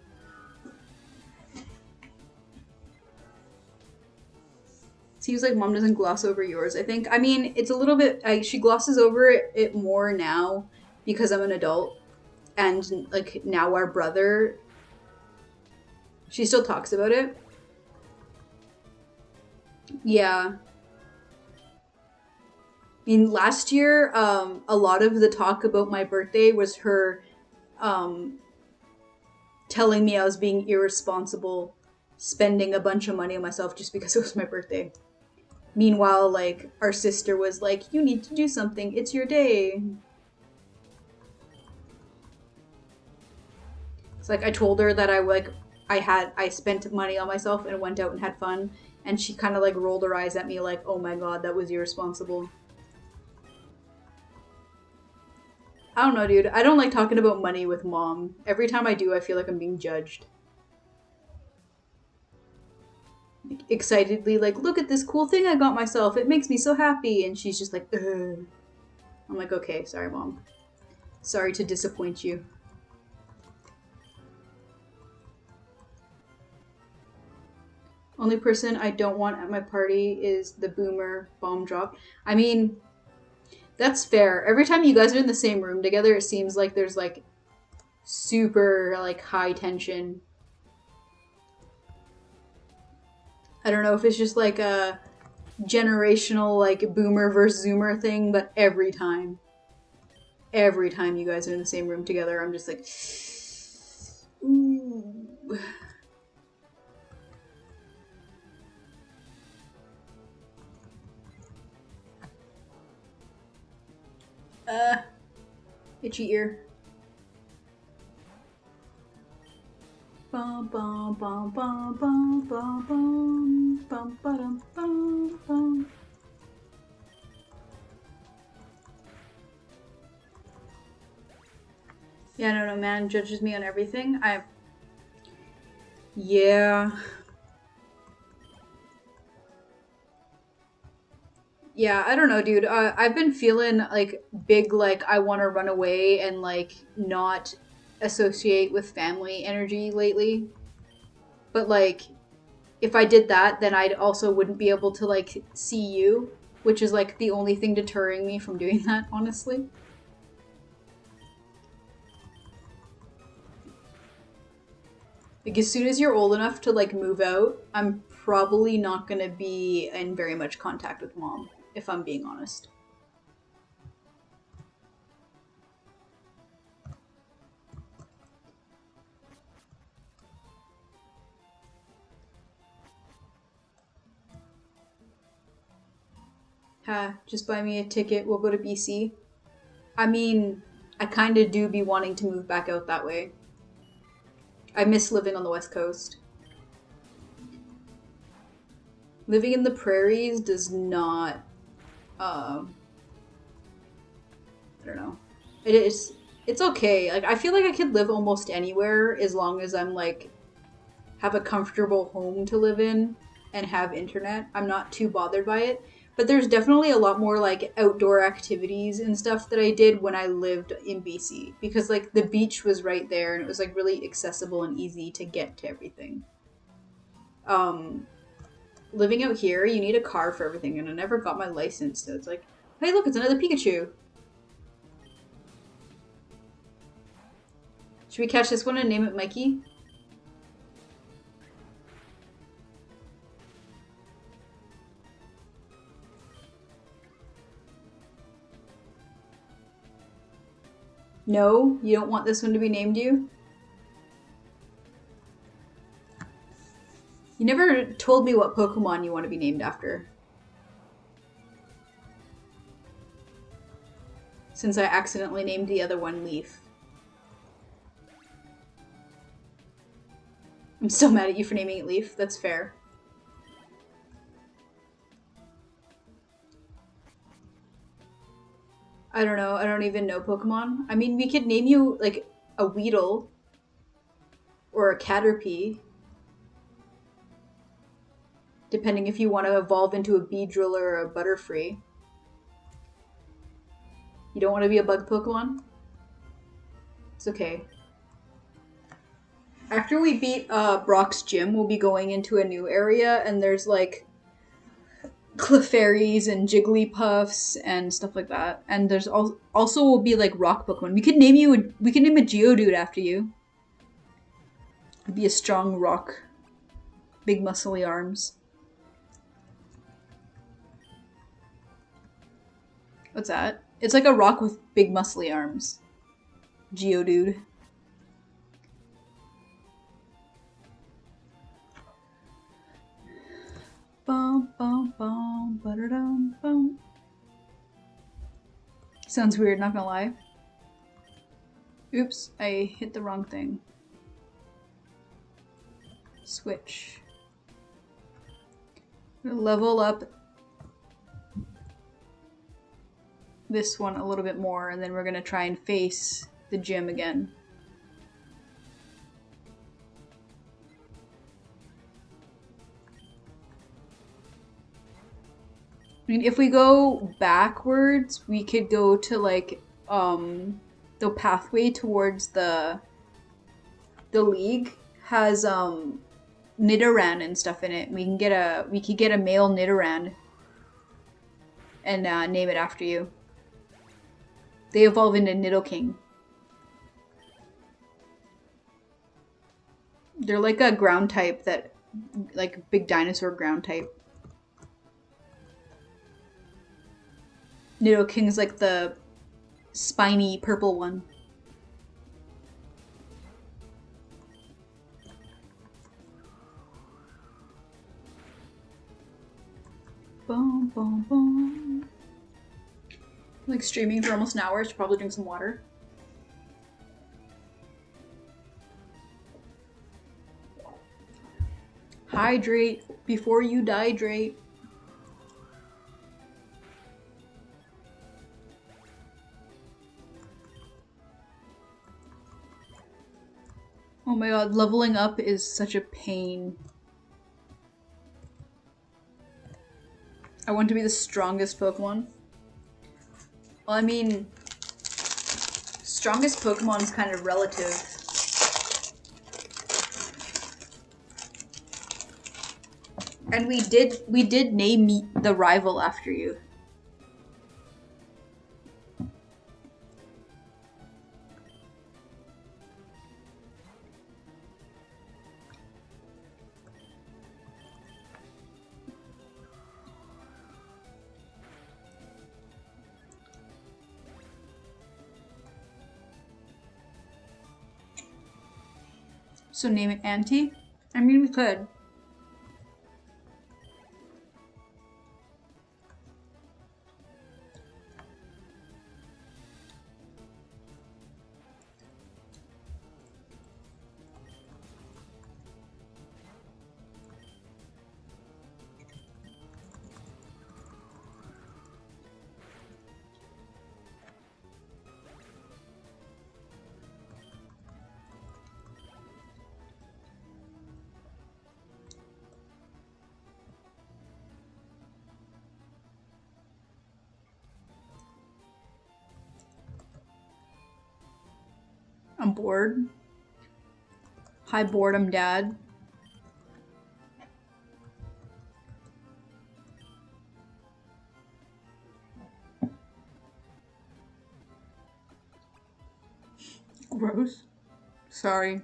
Seems like mom doesn't gloss over yours, I think. I mean, it's a little bit, she glosses over it more now because I'm an adult. And like now our brother, she still talks about it. Yeah. I mean, last year, a lot of the talk about my birthday was her telling me I was being irresponsible, spending a bunch of money on myself just because it was my birthday. Meanwhile, like, our sister was like, you need to do something, it's your day. It's like I told her that I spent money on myself and went out and had fun, and she kind of like rolled her eyes at me like, oh my god, that was irresponsible. I don't know, dude. I don't like talking about money with mom. Every time I do, I feel like I'm being judged. Like, excitedly, like, look at this cool thing I got myself. It makes me so happy. And she's just like, ugh. I'm like, okay, sorry, mom. Sorry to disappoint you. Only person I don't want at my party is the boomer bomb drop. I mean, that's fair. Every time you guys are in the same room together, it seems like there's like super like high tension. I don't know if it's just like a generational like boomer versus zoomer thing, but every time you guys are in the same room together, I'm just like, ooh. Itchy ear. Bum bum bum bum bum bum bum bum bum bum bum. Yeah, no, man judges me on everything. Yeah. Yeah, I don't know, dude. I've been feeling like big, like I want to run away and like not associate with family energy lately. But like, if I did that, then I also wouldn't be able to like see you, which is like the only thing deterring me from doing that, honestly. Like as soon as you're old enough to like move out, I'm probably not gonna be in very much contact with mom, if I'm being honest. Ha, just buy me a ticket, we'll go to BC. I mean, I kinda do be wanting to move back out that way. I miss living on the West Coast. Living in the prairies does not, I don't know. It's okay. Like, I feel like I could live almost anywhere as long as I'm like, have a comfortable home to live in and have internet. I'm not too bothered by it. But there's definitely a lot more like outdoor activities and stuff that I did when I lived in BC because like the beach was right there and it was like really accessible and easy to get to everything. Living out here, you need a car for everything, and I never got my license, so it's like, hey, look, it's another Pikachu. Should we catch this one and name it Mikey? No, you don't want this one to be named you? You never told me what Pokemon you want to be named after. Since I accidentally named the other one Leaf. I'm still mad at you for naming it Leaf. That's fair. I don't know. I don't even know Pokemon. I mean, we could name you like a Weedle or a Caterpie, depending if you want to evolve into a Beedrill or a Butterfree. You don't want to be a bug Pokemon? It's okay. After we beat Brock's gym, we'll be going into a new area, and there's like Clefairies and Jigglypuffs and stuff like that. And there's also will be like rock Pokemon. We could name a Geodude after you. It'd be a strong rock, big muscly arms. What's that? It's like a rock with big muscly arms. Geodude. Bum, bum, bum, ba-da-dum, bum. Sounds weird, not gonna lie. Oops, I hit the wrong thing. Switch. Level up this one a little bit more, and then we're gonna try and face the gym again. I mean, if we go backwards, we could go to like the pathway towards the league has Nidoran and stuff in it. We could get a male Nidoran and name it after you. They evolve into Nidoking. They're like a ground type that, like big dinosaur ground type. Nidoking's like the spiny purple one. Boom, boom, boom. Like streaming for almost an hour. Should probably drink some water. Hydrate before you dehydrate. Oh my god, leveling up is such a pain. I want to be the strongest Pokemon. Well, I mean, strongest Pokemon is kind of relative. And we did name the rival after you. So name it Auntie? I mean, we could. I'm bored. Hi, boredom dad. Gross. Sorry.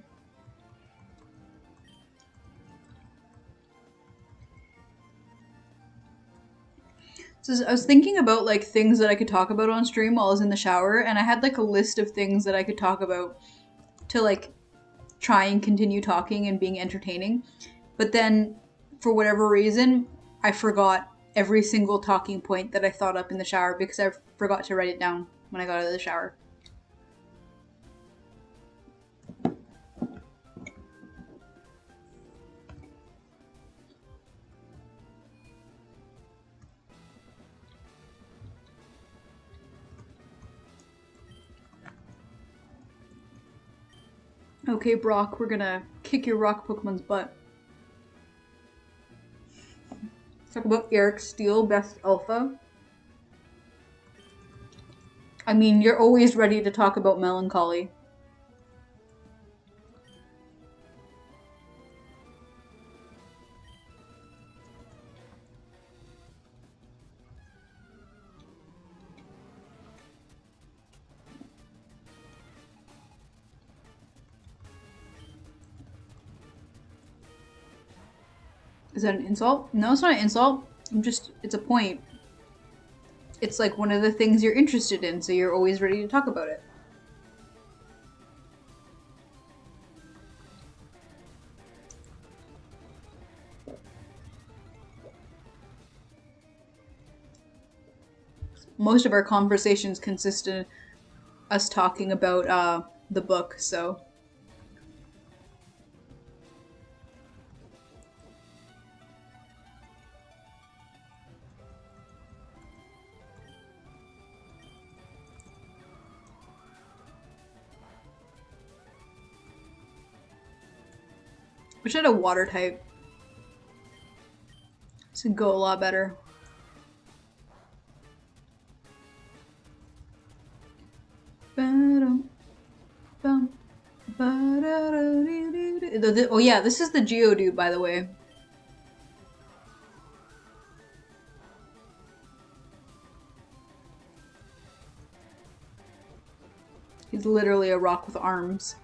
So I was thinking about like things that I could talk about on stream while I was in the shower, and I had like a list of things that I could talk about to like try and continue talking and being entertaining. But then for whatever reason, I forgot every single talking point that I thought up in the shower because I forgot to write it down when I got out of the shower. Okay, Brock, we're gonna kick your rock Pokemon's butt. Let's talk about Eric Steele, best alpha. I mean, you're always ready to talk about melancholy. Is that an insult? No, it's not an insult. It's a point. It's like one of the things you're interested in, so you're always ready to talk about it. Most of our conversations consisted us talking about the book, so. We should have a water type. This would go a lot better. Oh yeah, this is the Geodude, by the way. He's literally a rock with arms.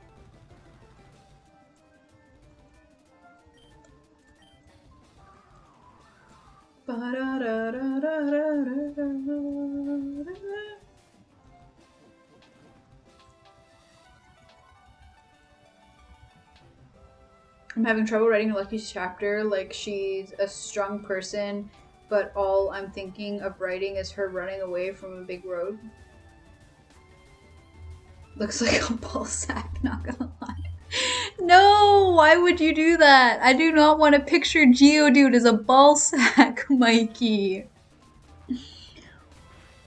I'm having trouble writing Lucky's chapter. Like, she's a strong person, but all I'm thinking of writing is her running away from a big road. Looks like a ball sack, not gonna lie. No, why would you do that? I do not want to picture Geodude as a ball sack, Mikey.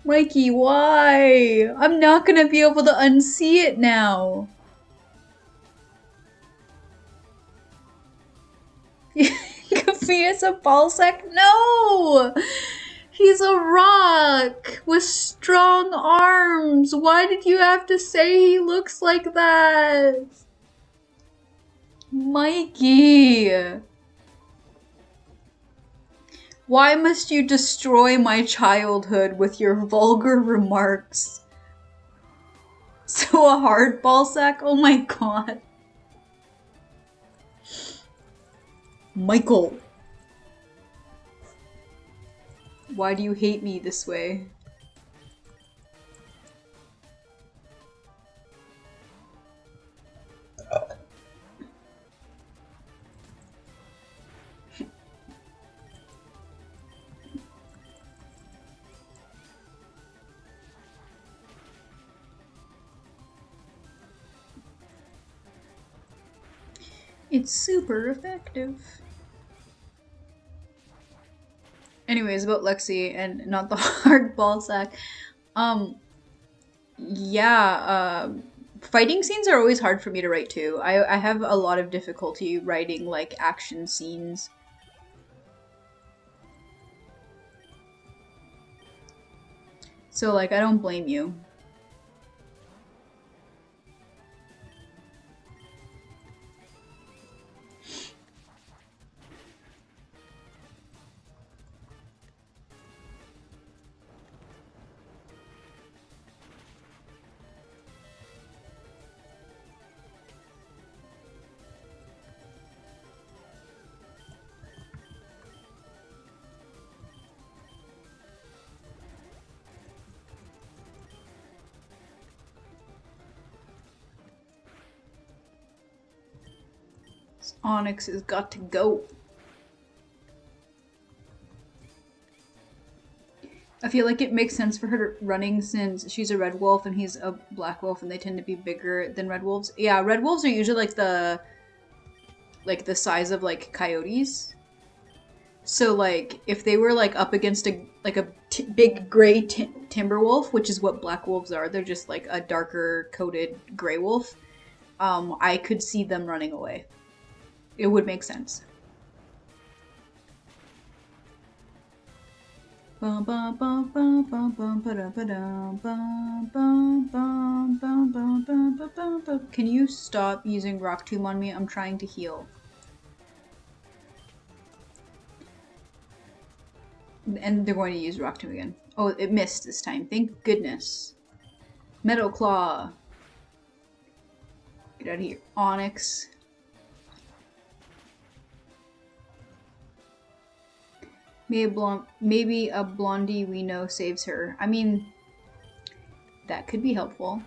Mikey, why? I'm not gonna be able to unsee it now. Kafia's a ball sack? No! He's a rock with strong arms. Why did you have to say he looks like that? Mikey. Why must you destroy my childhood with your vulgar remarks? So a hard ball sack? Oh my god. Michael. Why do you hate me this way? It's super effective. Anyways, about Lexi and not the hard ball sack. Yeah, fighting scenes are always hard for me to write too. I have a lot of difficulty writing like action scenes. So like I don't blame you. This Onyx has got to go. I feel like it makes sense for her running since she's a red wolf and he's a black wolf and they tend to be bigger than red wolves. Yeah, red wolves are usually like the size of like coyotes. So like if they were like up against a big gray timber wolf, which is what black wolves are, they're just like a darker coated gray wolf. I could see them running away. It would make sense. Can you stop using Rock Tomb on me? I'm trying to heal. And they're going to use Rock Tomb again. Oh, it missed this time. Thank goodness. Metal Claw. Get out of here. Onyx. Maybe a blondie we know saves her. I mean, that could be helpful.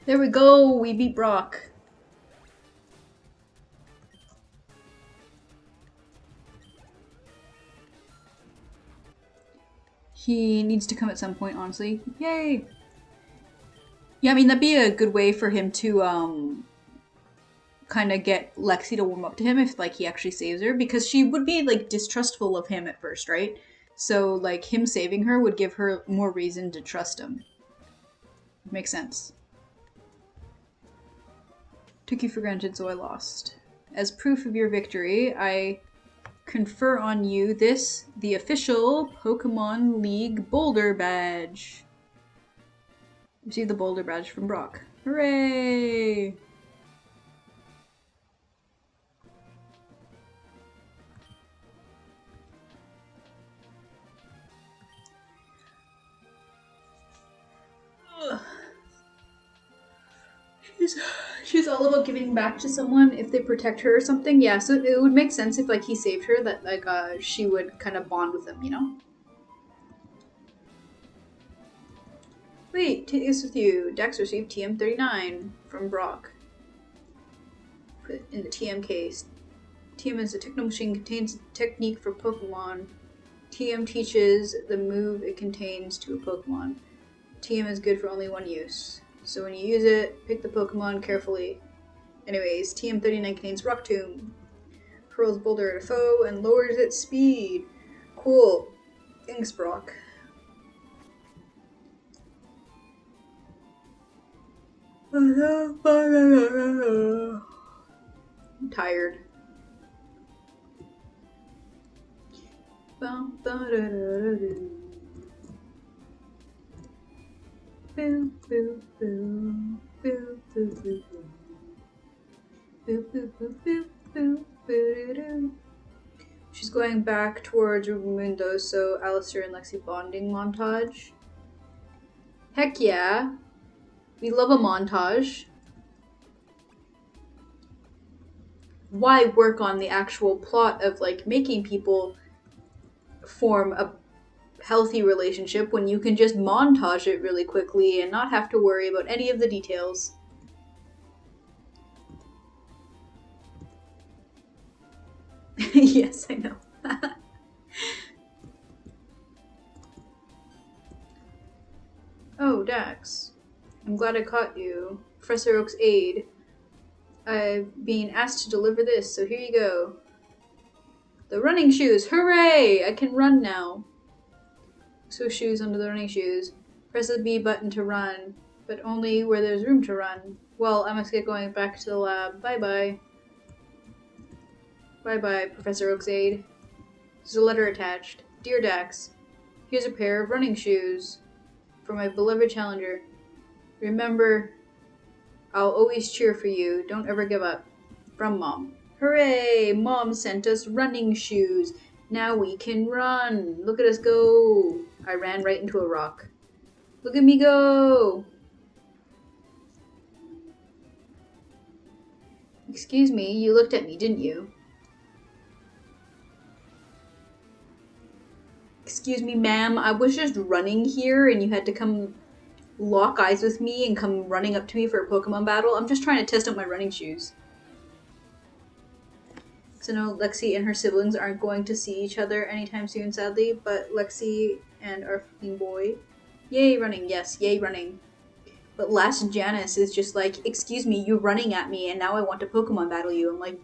There we go! We beat Brock. He needs to come at some point, honestly. Yay! Yeah, I mean, that'd be a good way for him to, kind of get Lexi to warm up to him if, like, he actually saves her. Because she would be, like, distrustful of him at first, right? So, like, him saving her would give her more reason to trust him. Makes sense. Took you for granted, so I lost. As proof of your victory, I confer on you this, the official Pokemon League Boulder Badge. Receive the Boulder Badge from Brock. Hooray! Ugh. She's all about giving back to someone if they protect her or something. Yeah, so it would make sense if like he saved her that like she would kind of bond with him, you know? Wait, take this with you. Dex received TM39 from Brock. Put it in the TM case. TM is a techno machine, contains a technique for Pokemon. TM teaches the move it contains to a Pokemon. TM is good for only one use. So when you use it, pick the Pokemon carefully. Anyways, TM39 contains Rock Tomb. Hurls Boulder at a foe and lowers its speed. Cool. Thanks, Brock. I'm tired. She's going back towards Rumundo, so Alistair and Lexi bonding montage. Heck yeah! We love a montage. Why work on the actual plot of like making people form a healthy relationship when you can just montage it really quickly and not have to worry about any of the details? Yes, I know. Oh, Dax. I'm glad I caught you. Professor Oak's aide. I've been asked to deliver this, so here you go. The running shoes! Hooray! I can run now. So shoes under the running shoes. Press the B button to run, but only where there's room to run. Well, I must get going back to the lab. Bye-bye. Bye-bye, Professor Oak's aide. There's a letter attached. Dear Dax, here's a pair of running shoes for my beloved challenger. Remember, I'll always cheer for you. Don't ever give up. From Mom. Hooray! Mom sent us running shoes. Now we can run. Look at us go. I ran right into a rock. Look at me go. Excuse me, you looked at me, didn't you? excuse me, ma'am, I was just running here and you had to come lock eyes with me and come running up to me for a Pokemon battle. I'm just trying to test out my running shoes. So no, Lexi and her siblings aren't going to see each other anytime soon, sadly, but Lexi and our fucking boy. Yay running, yes, yay running. But last Janice is just like, excuse me, you're running at me and now I want to Pokemon battle you. I'm like,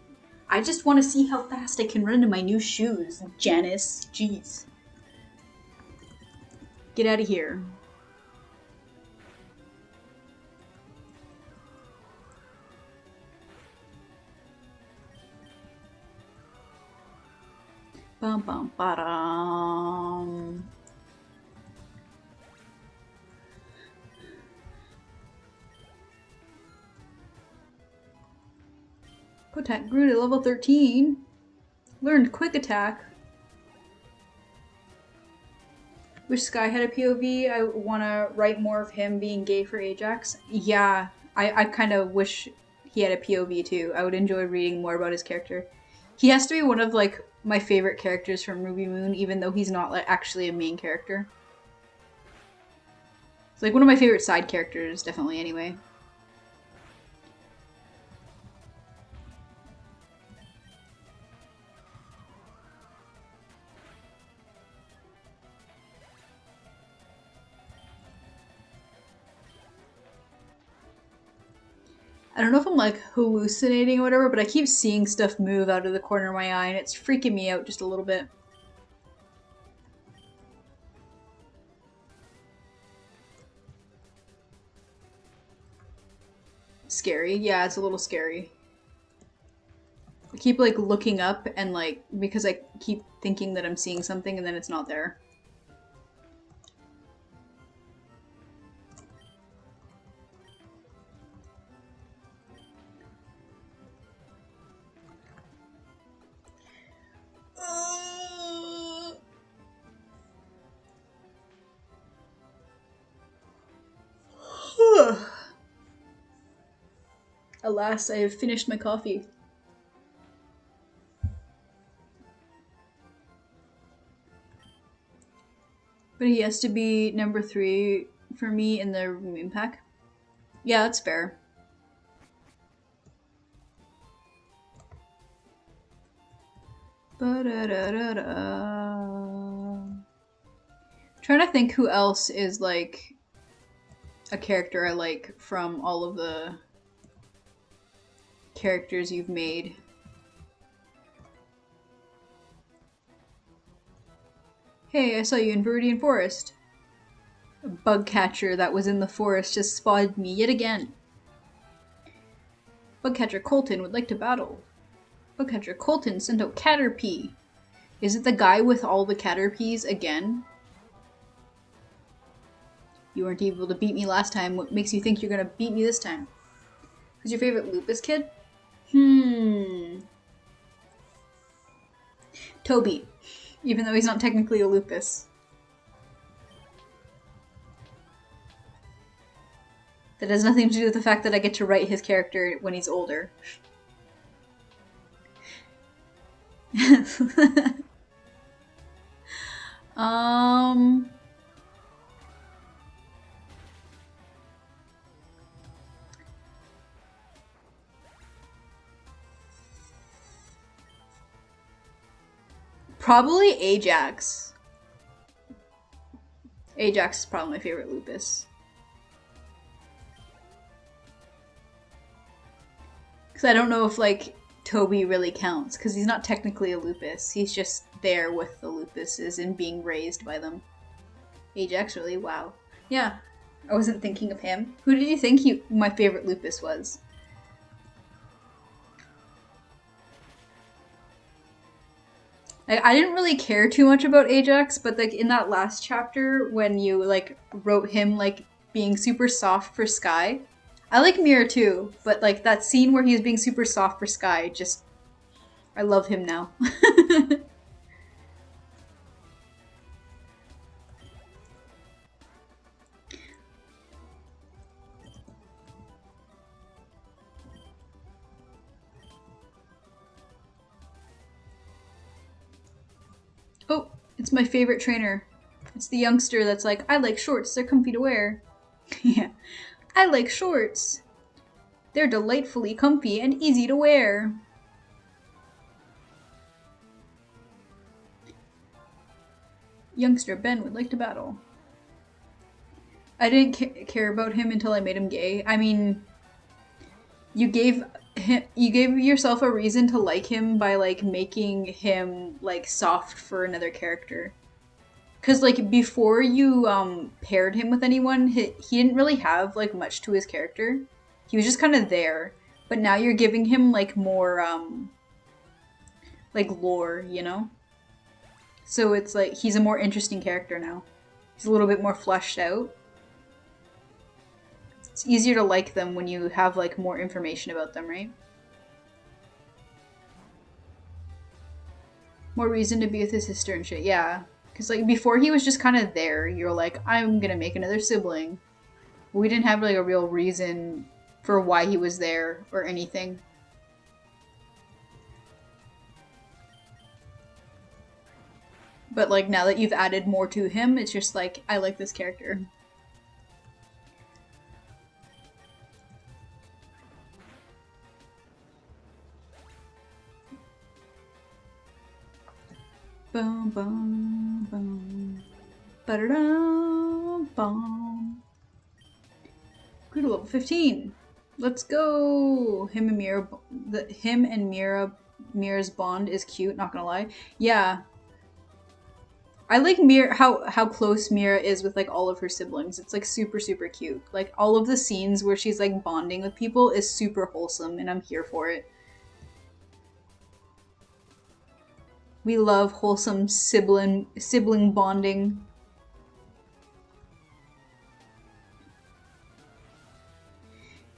I just want to see how fast I can run into my new shoes, Janice. Jeez. Get out of here. Bum bum ba-dum. Kotak grew to level 13. Learned quick attack. Wish Sky had a POV. I want to write more of him being gay for Ajax. Yeah, I kind of wish he had a POV too. I would enjoy reading more about his character. He has to be one of like my favorite characters from Ruby Moon, even though he's not like actually a main character. It's like one of my favorite side characters, definitely. Anyway. I don't know if I'm like hallucinating or whatever, but I keep seeing stuff move out of the corner of my eye and it's freaking me out just a little bit. Scary. Yeah, it's a little scary. I keep like looking up and like, because I keep thinking that I'm seeing something and then it's not there. Alas, I have finished my coffee. But he has to be number 3 for me in the Moon Pack. Yeah, that's fair. Ba-da-da-da-da. Trying to think who else is like a character I like from all of the characters you've made. Hey, I saw you in Viridian Forest. A bug catcher that was in the forest just spotted me yet again. Bugcatcher Colton would like to battle. Bugcatcher Colton sent out Caterpie. Is it the guy with all the Caterpies again? You weren't able to beat me last time. What makes you think you're gonna beat me this time? Who's your favorite Lupus kid? Toby. Even though he's not technically a Lupus. That has nothing to do with the fact that I get to write his character when he's older. Probably Ajax. Ajax is probably my favorite Lupus. Because I don't know if, like, Toby really counts, because he's not technically a Lupus. He's just there with the Lupuses and being raised by them. Ajax, really? Wow. Yeah, I wasn't thinking of him. Who did you think my favorite Lupus was? I didn't really care too much about Ajax, but like in that last chapter when you like wrote him like being super soft for Sky, I like Mirror too, but like that scene where he was being super soft for Sky, just I love him now. Oh, It's my favorite trainer. It's the youngster that's like, I like shorts, they're comfy to wear. Yeah. I like shorts. They're delightfully comfy and easy to wear. Youngster Ben would like to battle. I didn't care about him until I made him gay. I mean, you gave yourself a reason to like him by like making him like soft for another character. Cause like before you paired him with anyone, he didn't really have like much to his character. He was just kind of there. But now you're giving him like more like lore, you know? So it's like he's a more interesting character now. He's a little bit more fleshed out. It's easier to like them when you have like more information about them, right? More reason to be with his sister and shit. Yeah. Because like before he was just kind of there. You're like, I'm gonna make another sibling. We didn't have like a real reason for why he was there or anything. But like now that you've added more to him, it's just like, I like this character. Boom, boom, boom. Ba-da-da, boom. Grew to level 15. Let's go. Him and Mira's bond is cute, not gonna lie. Yeah. I like Mira, how close Mira is with like all of her siblings. It's like super, super cute. Like all of the scenes where she's like bonding with people is super wholesome and I'm here for it. We love wholesome sibling bonding.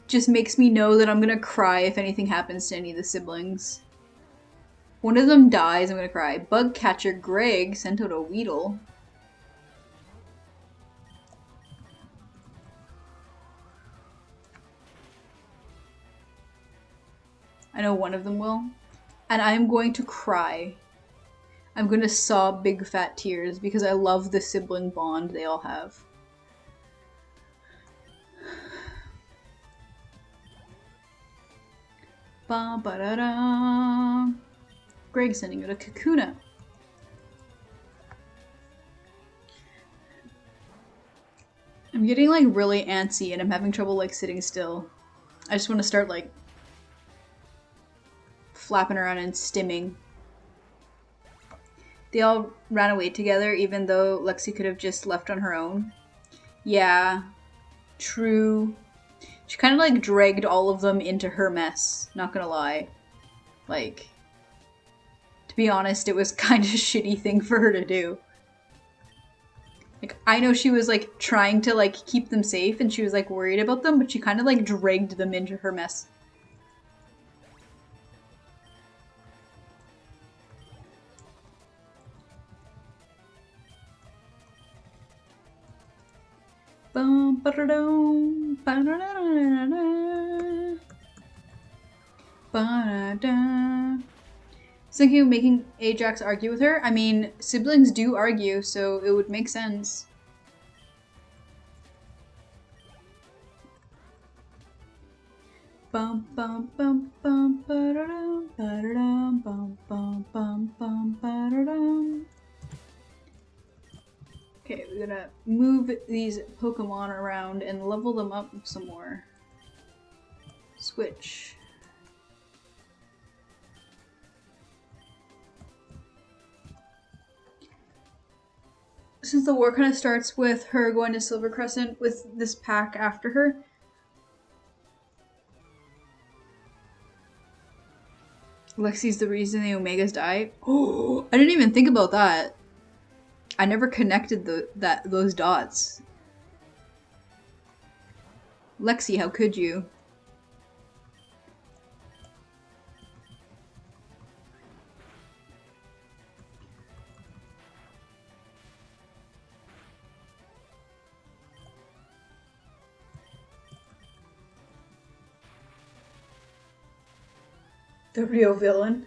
Just makes me know that I'm gonna cry if anything happens to any of the siblings. One of them dies, I'm gonna cry. Bug catcher Greg sent out a Weedle. I know one of them will. And I'm going to cry. I'm gonna sob big fat tears because I love the sibling bond they all have. Ba ba da da. Greg sending out a Kakuna. I'm getting like really antsy and I'm having trouble like sitting still. I just want to start like flapping around and stimming. They all ran away together even though Lexi could have just left on her own. Yeah, true. She kind of like dragged all of them into her mess, not gonna lie. Like, to be honest, it was kind of a shitty thing for her to do. Like, I know she was like trying to like keep them safe and she was like worried about them, but she kind of like dragged them into her mess. Bum, ba-da-dum, ba-da-da-da-da-da. Ba-da-da. Thinking of making Ajax argue with her? I mean, siblings do argue, so it would make sense. Bum bum bum bum ba-da-dum, ba-da-dum, bum bum bum bum ba-da-dum. Okay, we're gonna move these Pokemon around and level them up some more. Switch. Since the war kind of starts with her going to Silver Crescent with this pack after her. Lexi's the reason the Omegas die. Oh, I didn't even think about that. I never connected those dots. Lexi, how could you? The real villain.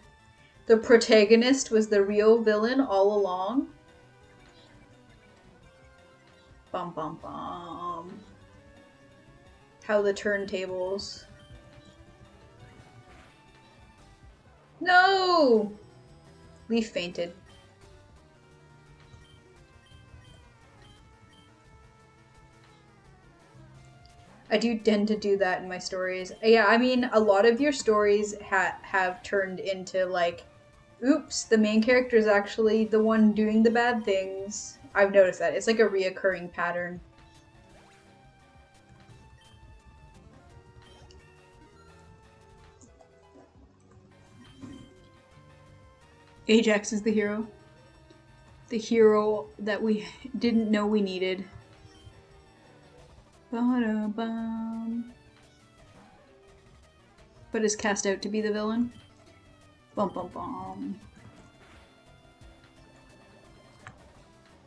The protagonist was the real villain all along. Bum bum bum. How the turntables. No! Leaf fainted. I do tend to do that in my stories. Yeah, I mean, a lot of your stories have turned into like, oops, the main character is actually the one doing the bad things. I've noticed that. It's like a reoccurring pattern. Ajax is the hero. The hero that we didn't know we needed. Ba-da-bum. But is cast out to be the villain. Bum bum bum.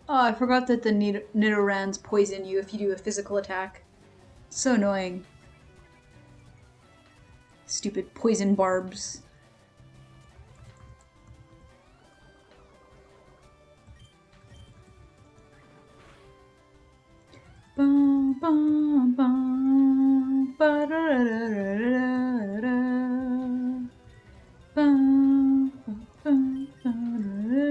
Oh, I forgot that the Nidorans poison you if you do a physical attack. So annoying. Stupid poison barbs. Bum, bum, bum, ba-da-da-da-da-da-da. Bum, bum, bum, ba-da-da.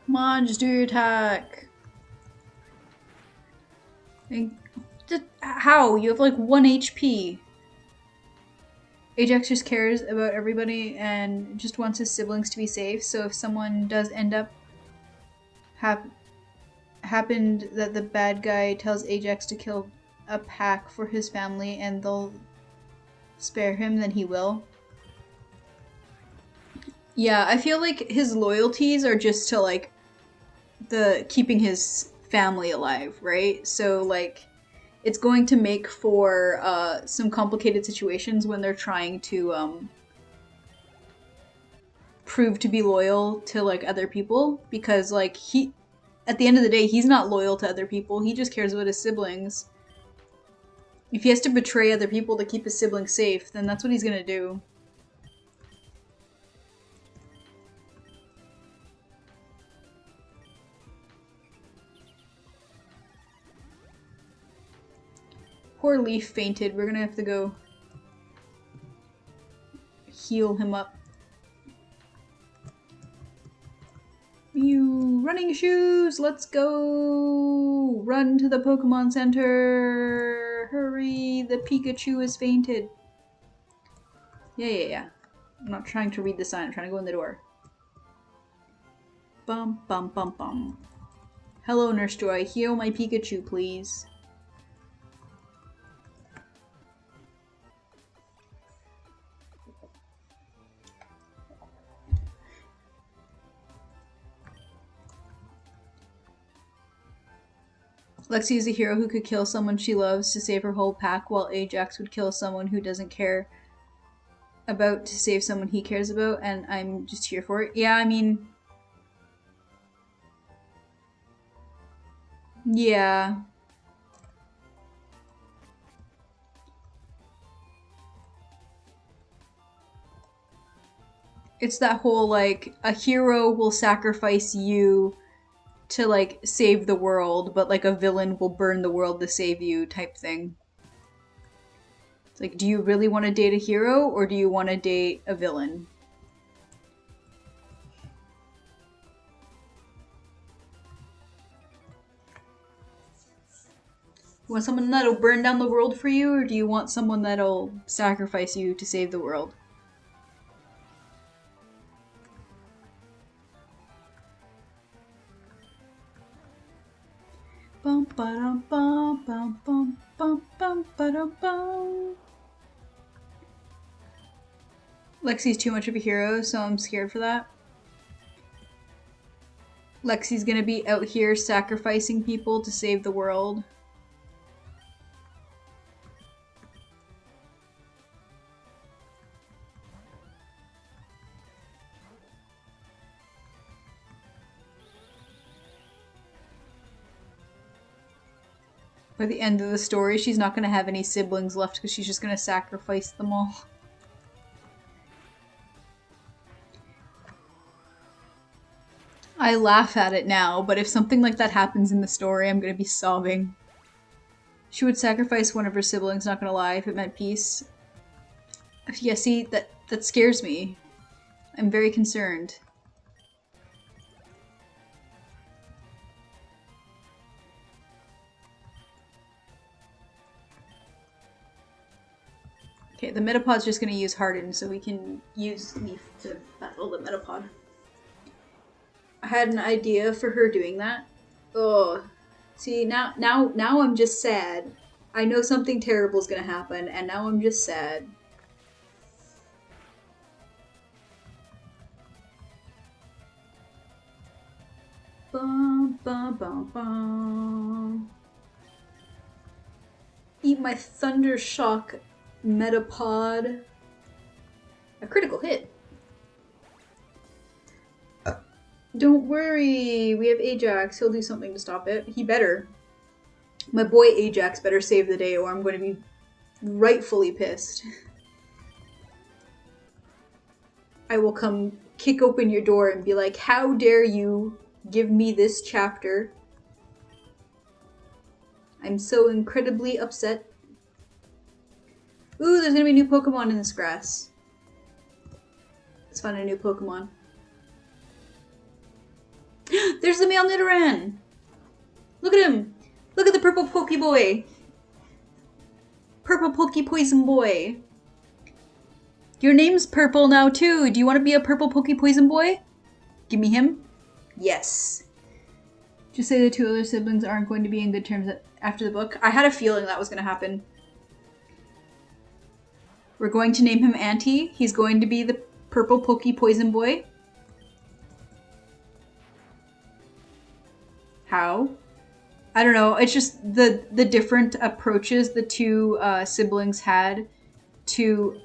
Come on, just do your attack. How? You have like 1 HP. Ajax just cares about everybody and just wants his siblings to be safe. So if someone does end up happened that the bad guy tells Ajax to kill a pack for his family and they'll spare him, then he will. Yeah, I feel like his loyalties are just to like the keeping his family alive, right? So like it's going to make for some complicated situations when they're trying to prove to be loyal to like other people, because like he at the end of the day he's not loyal to other people, he just cares about his siblings. If he has to betray other people to keep his siblings safe, then that's what he's gonna do. Poor Leaf fainted. We're gonna have to go heal him up. You running shoes, let's go! Run to the Pokemon Center! Hurry, the Pikachu has fainted. Yeah. I'm not trying to read the sign, I'm trying to go in the door. Bum bum bum bum. Hello, Nurse Joy. Heal my Pikachu, please. Lexi is a hero who could kill someone she loves to save her whole pack, while Ajax would kill someone who doesn't care about to save someone he cares about, and I'm just here for it. Yeah, I mean... yeah. It's that whole, like, a hero will sacrifice you to, like, save the world, but, like, a villain will burn the world to save you type thing. It's like, do you really want to date a hero, or do you want to date a villain? You want someone that'll burn down the world for you, or do you want someone that'll sacrifice you to save the world? Bum ba bum bum bum bum bum ba bum. Lexi's too much of a hero, so I'm scared for that. Lexi's gonna be out here sacrificing people to save the world. By the end of the story, she's not going to have any siblings left because she's just going to sacrifice them all. I laugh at it now, but if something like that happens in the story, I'm going to be sobbing. She would sacrifice one of her siblings, not going to lie, if it meant peace. Yeah, see, that scares me. I'm very concerned. Okay, the Metapod's just going to use Harden, so we can use Leaf to battle the Metapod. I had an idea for her doing that. Oh, see, now I'm just sad. I know something terrible is going to happen, and now I'm just sad. Bum, bum, bum, bum. Eat my Thundershock Metapod. A critical hit. Don't worry, we have Ajax. He'll do something to stop it. He better. My boy Ajax better save the day or I'm going to be rightfully pissed. I will come kick open your door and be like, how dare you give me this chapter? I'm so incredibly upset. Ooh, there's gonna be a new Pokemon in this grass. Let's find a new Pokemon. There's the male Nidoran! Look at him! Look at the purple Pokeboy! Purple Poison Boy! Your name's purple now too! Do you want to be a purple Poison Boy? Give me him. Yes. Just say the two other siblings aren't going to be in good terms after the book. I had a feeling that was going to happen. We're going to name him Auntie. He's going to be the purple Poison Boy. How? I don't know. It's just the different approaches the two siblings had to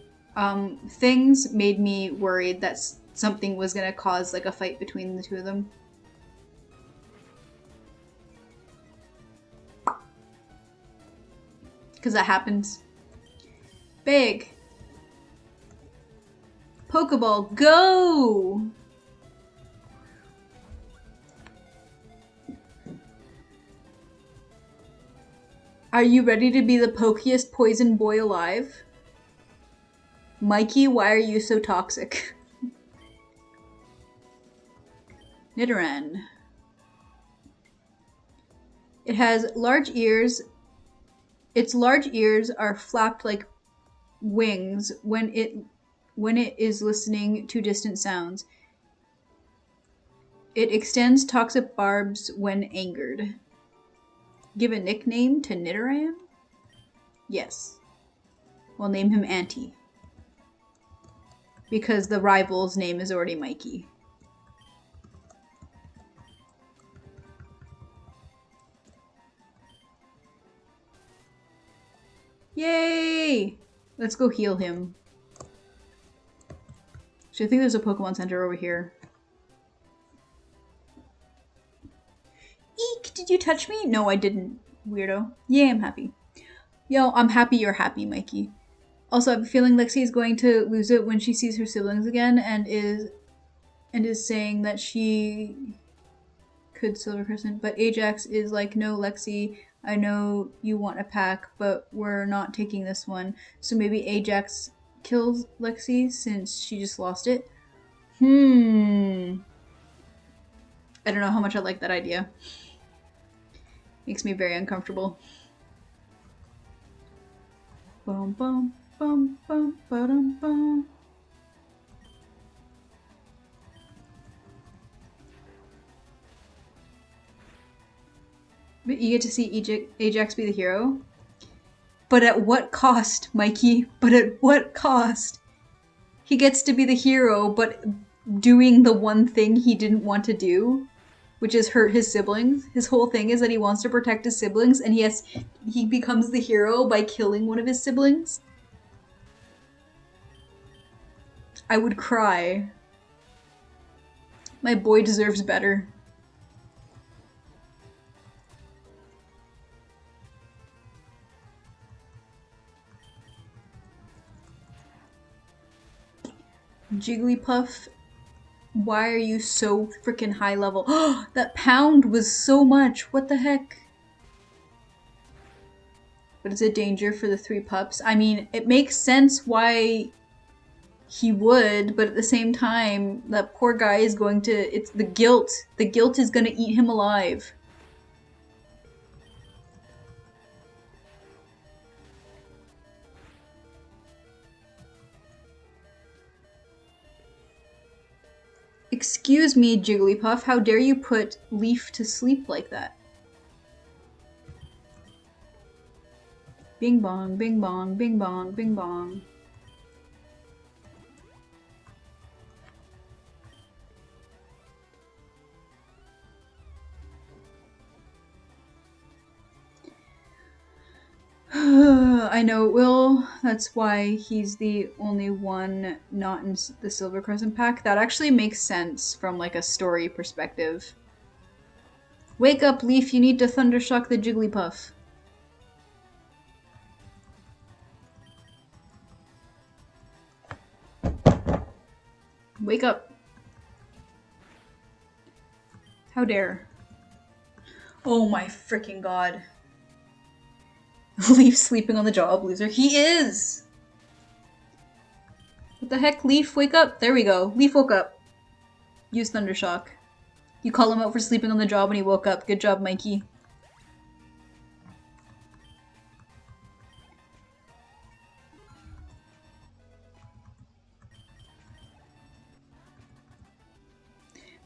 things made me worried that something was going to cause like a fight between the two of them. Because that happens. Big. Pokeball, go! Are you ready to be the pokiest poison boy alive? Mikey, why are you so toxic? Nidoran. It has large ears. Its large ears are flapped like wings when it is listening to distant sounds. It extends toxic barbs when angered. Give a nickname to Nidoran? Yes. We'll name him Auntie. Because the rival's name is already Mikey. Yay! Let's go heal him. So I think there's a Pokemon Center over here. Eek! Did you touch me? No, I didn't, weirdo. Yay, I'm happy. Yo, I'm happy you're happy, Mikey. Also, I have a feeling Lexi is going to lose it when she sees her siblings again and is saying that she could Silver Crescent. But Ajax is like, no, Lexi, I know you want a pack, but we're not taking this one. So maybe Ajax kills Lexi since she just lost it. I don't know how much I like that idea. Makes me very uncomfortable. Bum bum bum bum ba-dum bum. But you get to see Ajax be the hero. But at what cost, Mikey? But at what cost? He gets to be the hero, but doing the one thing he didn't want to do, which is hurt his siblings. His whole thing is that he wants to protect his siblings, and he becomes the hero by killing one of his siblings. I would cry. My boy deserves better. Jigglypuff, why are you so freaking high level? Oh, that pound was so much. What the heck? But it's a danger for the 3 pups. I mean, it makes sense why he would, but at the same time, that poor guy is going to. It's the guilt. The guilt is going to eat him alive. Excuse me, Jigglypuff, how dare you put Leaf to sleep like that? Bing bong, bing bong, bing bong, bing bong. I know it will. That's why he's the only one not in the Silver Crescent pack. That actually makes sense from like a story perspective. Wake up, Leaf, you need to Thundershock the Jigglypuff. Wake up. How dare. Oh my freaking god. Leaf sleeping on the job, loser. He is! What the heck, Leaf? Wake up! There we go. Leaf woke up. Use Thundershock. You call him out for sleeping on the job when he woke up. Good job, Mikey.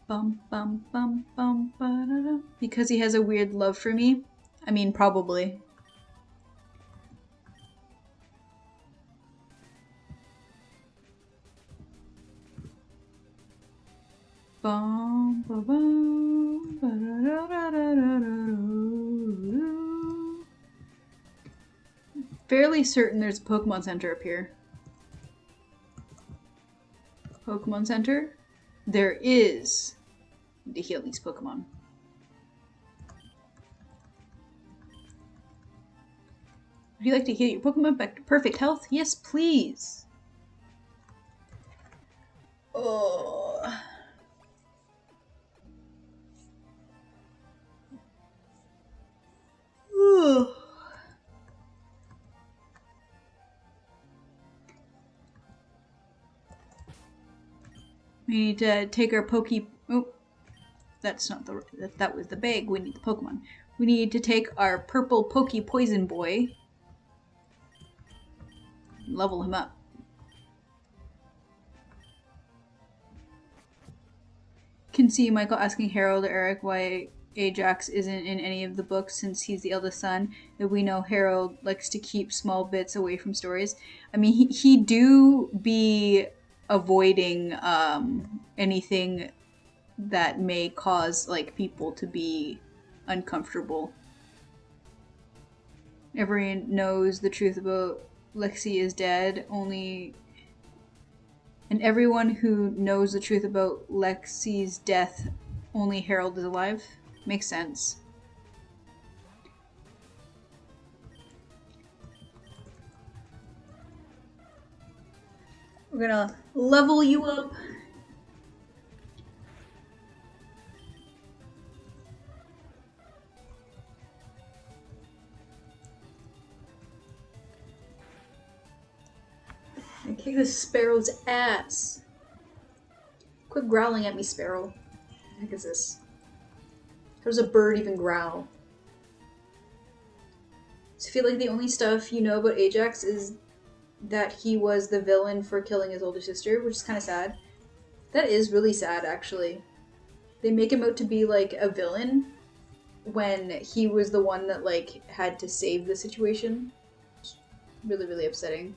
Bum bum bum bum ba-da-da. Because he has a weird love for me? I mean, probably. Bum, ba, bum, ba-da-da-da-da-da-da-da-da. Fairly certain there's a Pokemon Center up here. Pokemon Center? There is. To heal these Pokemon. Would you like to heal your Pokemon back to perfect health? Yes, please. Oh. We need to take our Oh, that's not the. That was the bag. We need the Pokemon. We need to take our purple Poison Boy. Level him up. Can see Michael asking Harold or Eric why Ajax isn't in any of the books since he's the eldest son. And we know Harold likes to keep small bits away from stories. I mean, he do be avoiding anything that may cause like people to be uncomfortable. Everyone knows the truth about Lexi is dead. And everyone who knows the truth about Lexi's death, only Harold is alive. Makes sense. We're gonna level you up. And kick this sparrow's ass. Quit growling at me, sparrow. What the heck is this? How does a bird even growl? So I feel like the only stuff you know about Ajax is that he was the villain for killing his older sister, which is kind of sad. That is really sad, actually. They make him out to be like a villain when he was the one that like had to save the situation. It's really, really upsetting.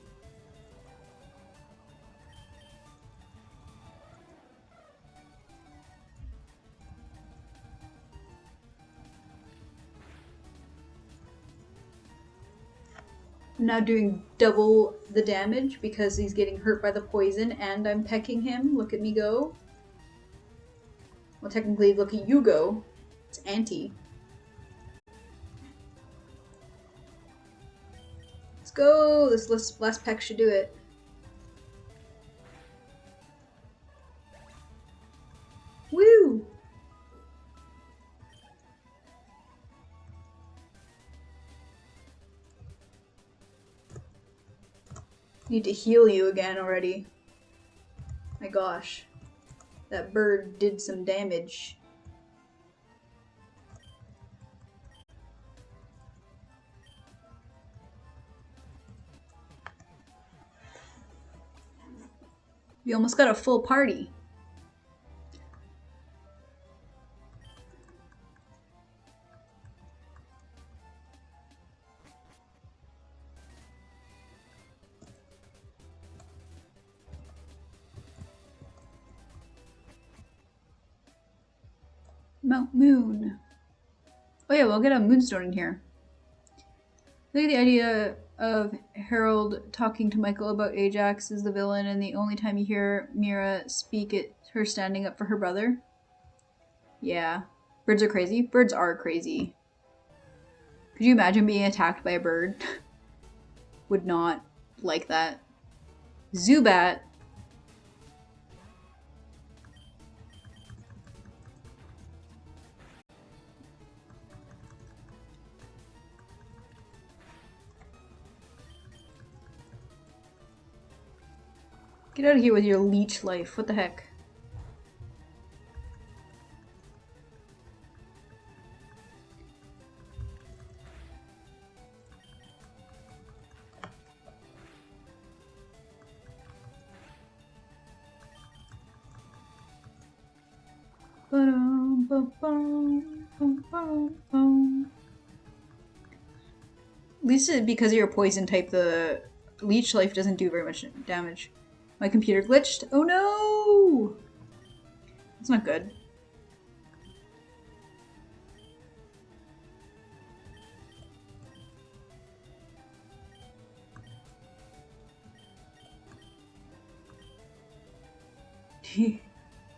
I'm now doing double the damage because he's getting hurt by the poison and I'm pecking him. Look at me go. Well, technically, look at you go. It's anti. Let's go! This last peck should do it. Need to heal you again already. My gosh. That bird did some damage. We almost got a full party. Mount Moon. Oh yeah, we'll get a moonstone in here. Look at the idea of Harold talking to Michael about Ajax as the villain, and the only time you hear Mira speak, it's her standing up for her brother. Yeah. Birds are crazy? Birds are crazy. Could you imagine being attacked by a bird? Would not like that. Zubat. Get out of here with your leech life. What the heck? At least because you're a poison type, the leech life doesn't do very much damage. My computer glitched. Oh no! That's not good. Did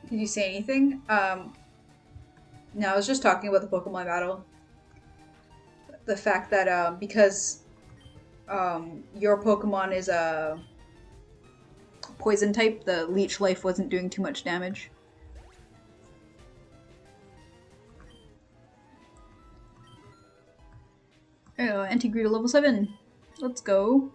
you say anything? No, I was just talking about the Pokemon battle. The fact that because your Pokemon is a poison type, the leech life wasn't doing too much damage. Oh, Antigredo level 7. Let's go.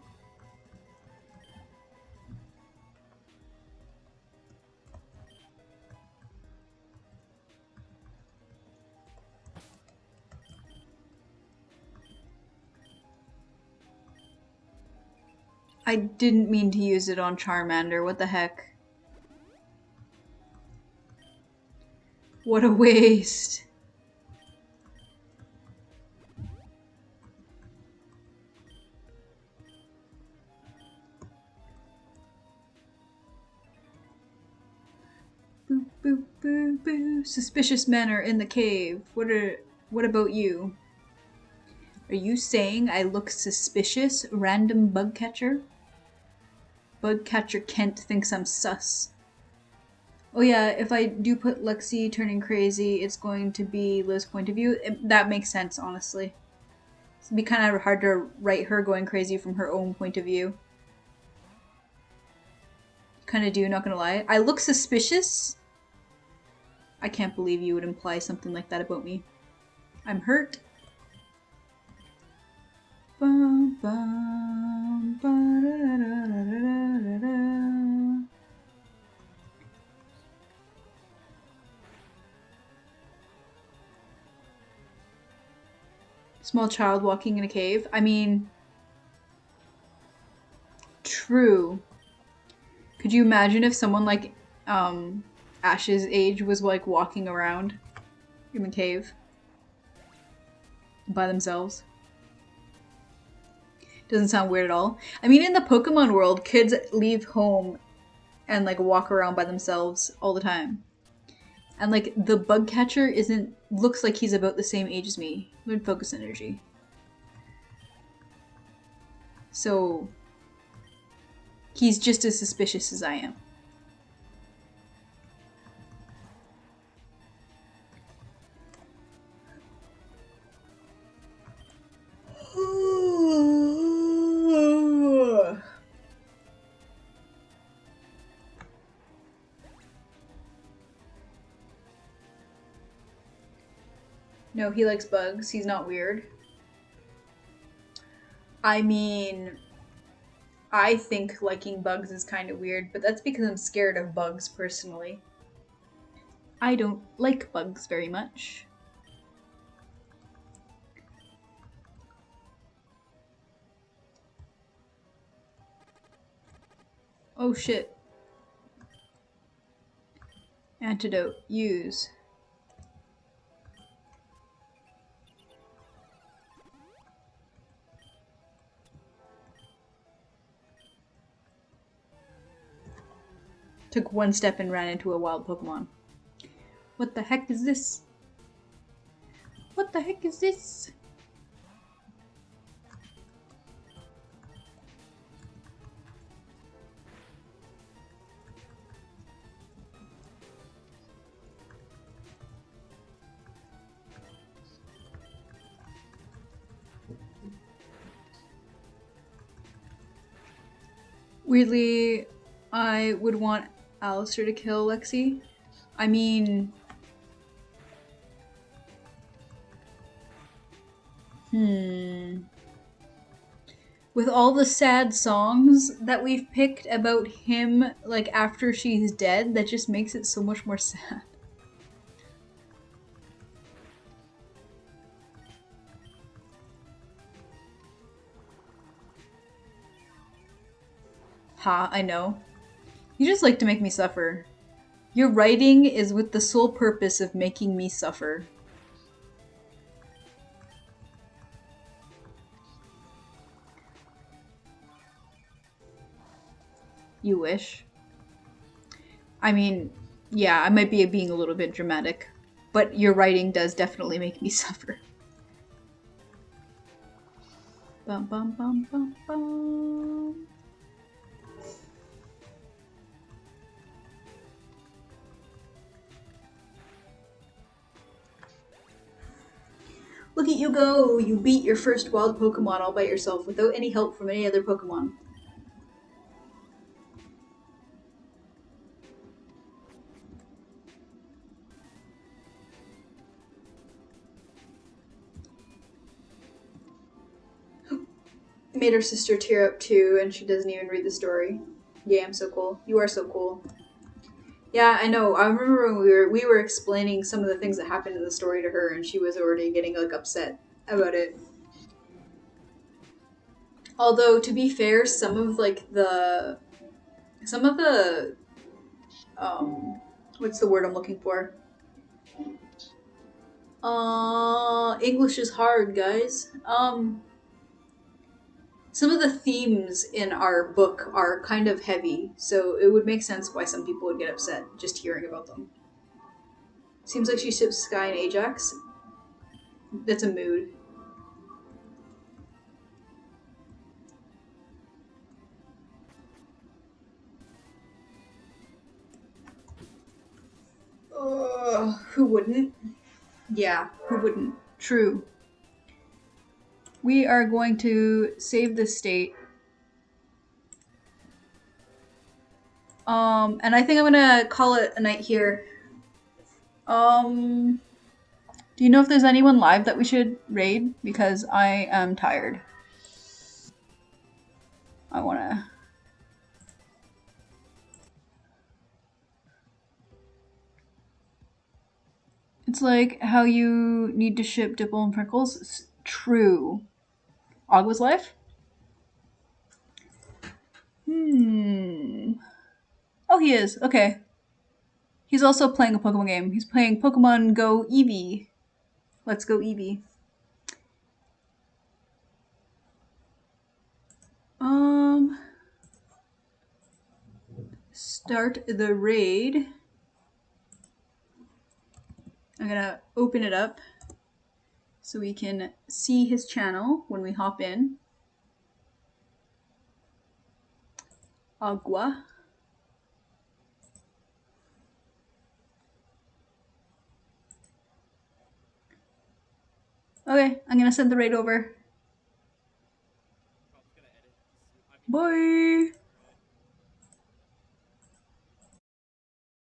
I didn't mean to use it on Charmander. What the heck? What a waste. Boo, boo, boo, boo. Suspicious men are in the cave. What about you? Are you saying I look suspicious, random bug catcher? Bug catcher Kent thinks I'm sus. Oh yeah, if I do put Lexi turning crazy, it's going to be Liv's point of view. That makes sense, honestly. It'd be kind of hard to write her going crazy from her own point of view. Kind of do, not gonna lie. I look suspicious? I can't believe you would imply something like that about me. I'm hurt. Bum, bum, ba-da-da-da-da-da-da. Small child walking in a cave. I mean, true. Could you imagine if someone like Ash's age was like walking around in the cave by themselves? Doesn't sound weird at all. I mean, in the Pokemon world, kids leave home and like walk around by themselves all the time. And like the bug catcher looks like he's about the same age as me. Learn focus energy. So he's just as suspicious as I am. No, he likes bugs. He's not weird. I mean, I think liking bugs is kind of weird, but that's because I'm scared of bugs personally. I don't like bugs very much. Oh shit. Antidote. Use. Took one step and ran into a wild Pokemon. What the heck is this? What the heck is this? Weirdly, I would want Alistair to kill Lexi. I mean... With all the sad songs that we've picked about him, like, after she's dead, that just makes it so much more sad. Ha, I know. You just like to make me suffer. Your writing is with the sole purpose of making me suffer. You wish. I mean, yeah, I might be being a little bit dramatic, but your writing does definitely make me suffer. Bum bum bum bum bum. Look at you go! You beat your first wild Pokemon all by yourself without any help from any other Pokemon. Made her sister tear up too, and she doesn't even read the story. Yeah, I'm so cool. You are so cool. Yeah, I know. I remember when we were explaining some of the things that happened in the story to her, and she was already getting like upset about it. Although to be fair, some of the what's the word I'm looking for? English is hard, guys. Some of the themes in our book are kind of heavy, so it would make sense why some people would get upset just hearing about them. Seems like she ships Sky and Ajax. That's a mood. Who wouldn't? Yeah, who wouldn't? True. We are going to save this state. And I think I'm gonna call it a night here. Do you know if there's anyone live that we should raid? Because I am tired. I wanna... It's like how you need to ship Dipple and Prickles. It's true. Agwa's life? Oh, he is. Okay. He's also playing a Pokemon game. He's playing Pokemon Go Eevee. Let's go Eevee. Start the raid. I'm gonna open it up so we can see his channel when we hop in. Agua. Okay, I'm gonna send the raid over. Bye!